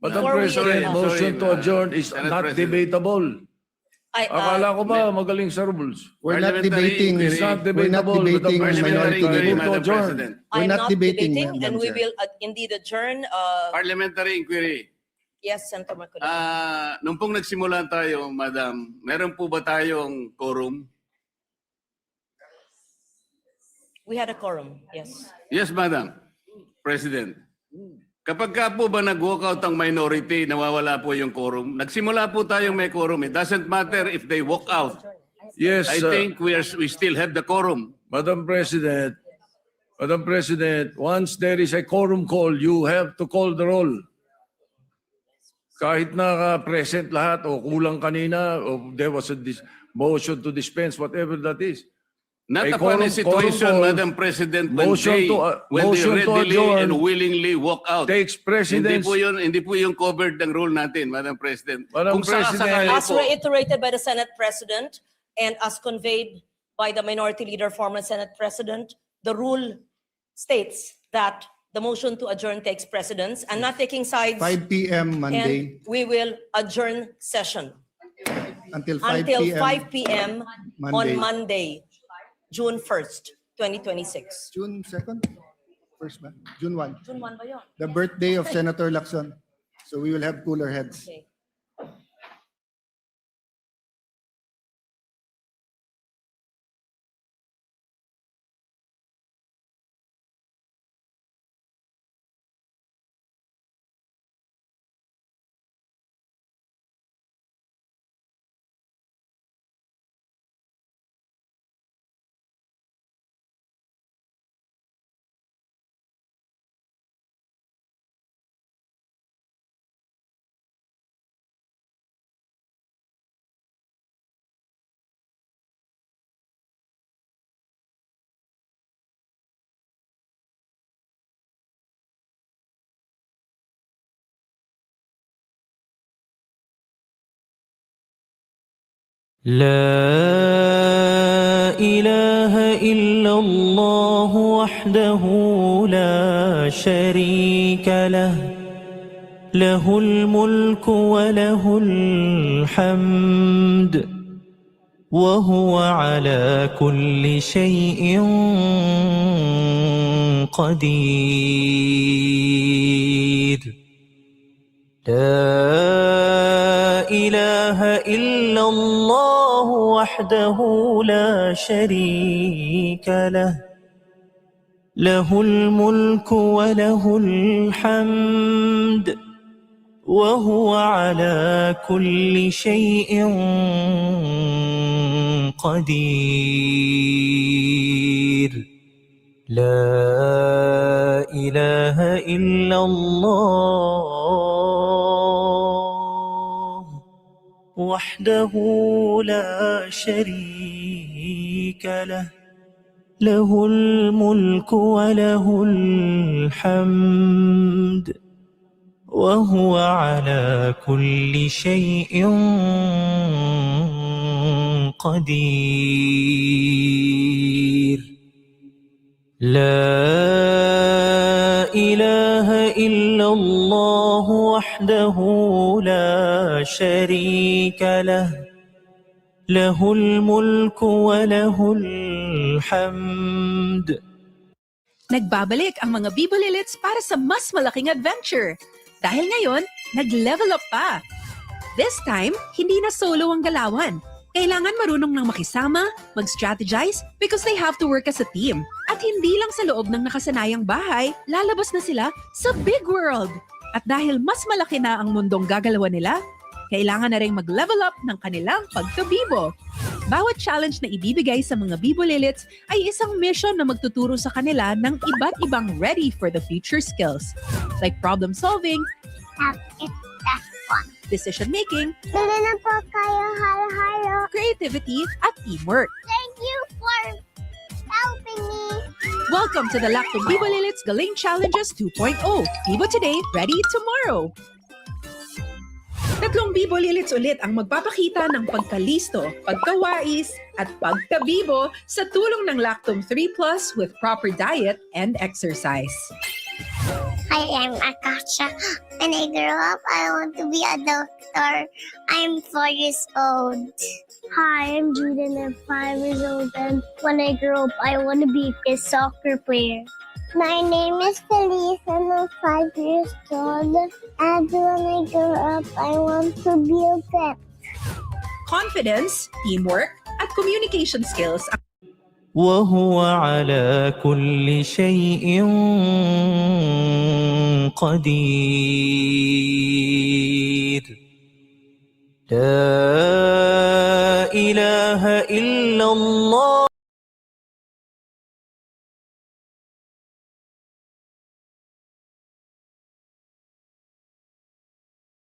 Madam Before we- President, Sorry, motion to adjourn is Senate not President. debatable. Akala ko ba magaling sa rules? We're not Parliamentary debating. inquiry. It's not We're not debatable with the debating Parliamentary minority inquiry, report. Move to Madam adjourn. President. We're I'm not not debating, debating, and Madam we Chair. will indeed adjourn. Parliamentary inquiry. Yes, Senator Marcoleta. Nung pong nagsimula tayo, Madam, meron po ba tayong quorum? We had a quorum, yes. Yes, Madam President. Kapag ka po ba nag-walkout ang minority, nawawala po yung quorum. Nagsimula po tayong may quorum. It doesn't matter if they walk out. Yes, I think we still have the quorum. Madam President, once there is a quorum call, you have to call the roll. Kahit present lahat o kulang kanina o there was a motion to dispense, whatever that is. Not A upon a quorum situation, call, Madam President, when motion they, to- when they motion to readily adjourn and willingly walk out. Takes Hindi precedence. po yung covered ng rule natin, Madam President. Madam Kung sakasakali President. As po, reiterated by the Senate President and as conveyed by the Minority Leader, former Senate President, the rule states that the motion to adjourn takes precedence. I'm not taking sides. 5 p.m. Monday And we will adjourn session until 5 until p.m. 5 p.m. on Monday. Monday, June 1st, 2026. June 2nd? First ba? June 1. June 1 ba yun? The birthday of Senator Lacson. So we will have cooler heads. Okay. لا إله إلا الله وحده لا شريك له له الملك وله الحمد وهو على كل شيء قدير لا إله إلا الله وحده لا شريك له له الملك وله الحمد وهو على كل شيء قدير لا إله إلا الله وحده لا شريك له له الملك وله الحمد وهو على كل شيء قدير لا إله إلا الله وحده لا شريك له له الملك وله الحمد. Nagbabalik ang mga Bibo Lilits para sa mas malaking adventure. Dahil ngayon, nag-level up pa. This time, hindi na solo ang galawan. Kailangan marunong nang makisama, mag-strategize because they have to work as a team. At hindi lang sa loob ng nakasanayang bahay, lalabas na sila sa big world. At dahil mas malaki na ang mundong gagalawan nila, kailangan na rin mag-level up ng kanilang pagkabibo. Bawat challenge na ibibigay sa mga Bibo Lilits ay isang mission na magtuturo sa kanila ng iba't ibang ready for the future skills. Like problem solving, decision making, creativity, at teamwork. Thank you for helping me. Welcome to the Lactong Bibo Lilits Galing Challenges 2.0. Bibo today, ready tomorrow. Tatlong Bibo Lilits ulit ang magpapakita ng pagkalisto, pagkawais, at pagkabibo sa tulong ng Lactong 3 Plus with proper diet and exercise. Hi, I'm Akasha. When I grow up, I want to be a doctor. I'm 4 years old. Hi, I'm Juden. I'm 5 years old. And when I grow up, I want to be a soccer player. My name is Felice and I'm 5 years old. And when I grow up, I want to be a vet. Confidence, teamwork, at communication skills وهو على كل شيء قدير لا إله إلا الله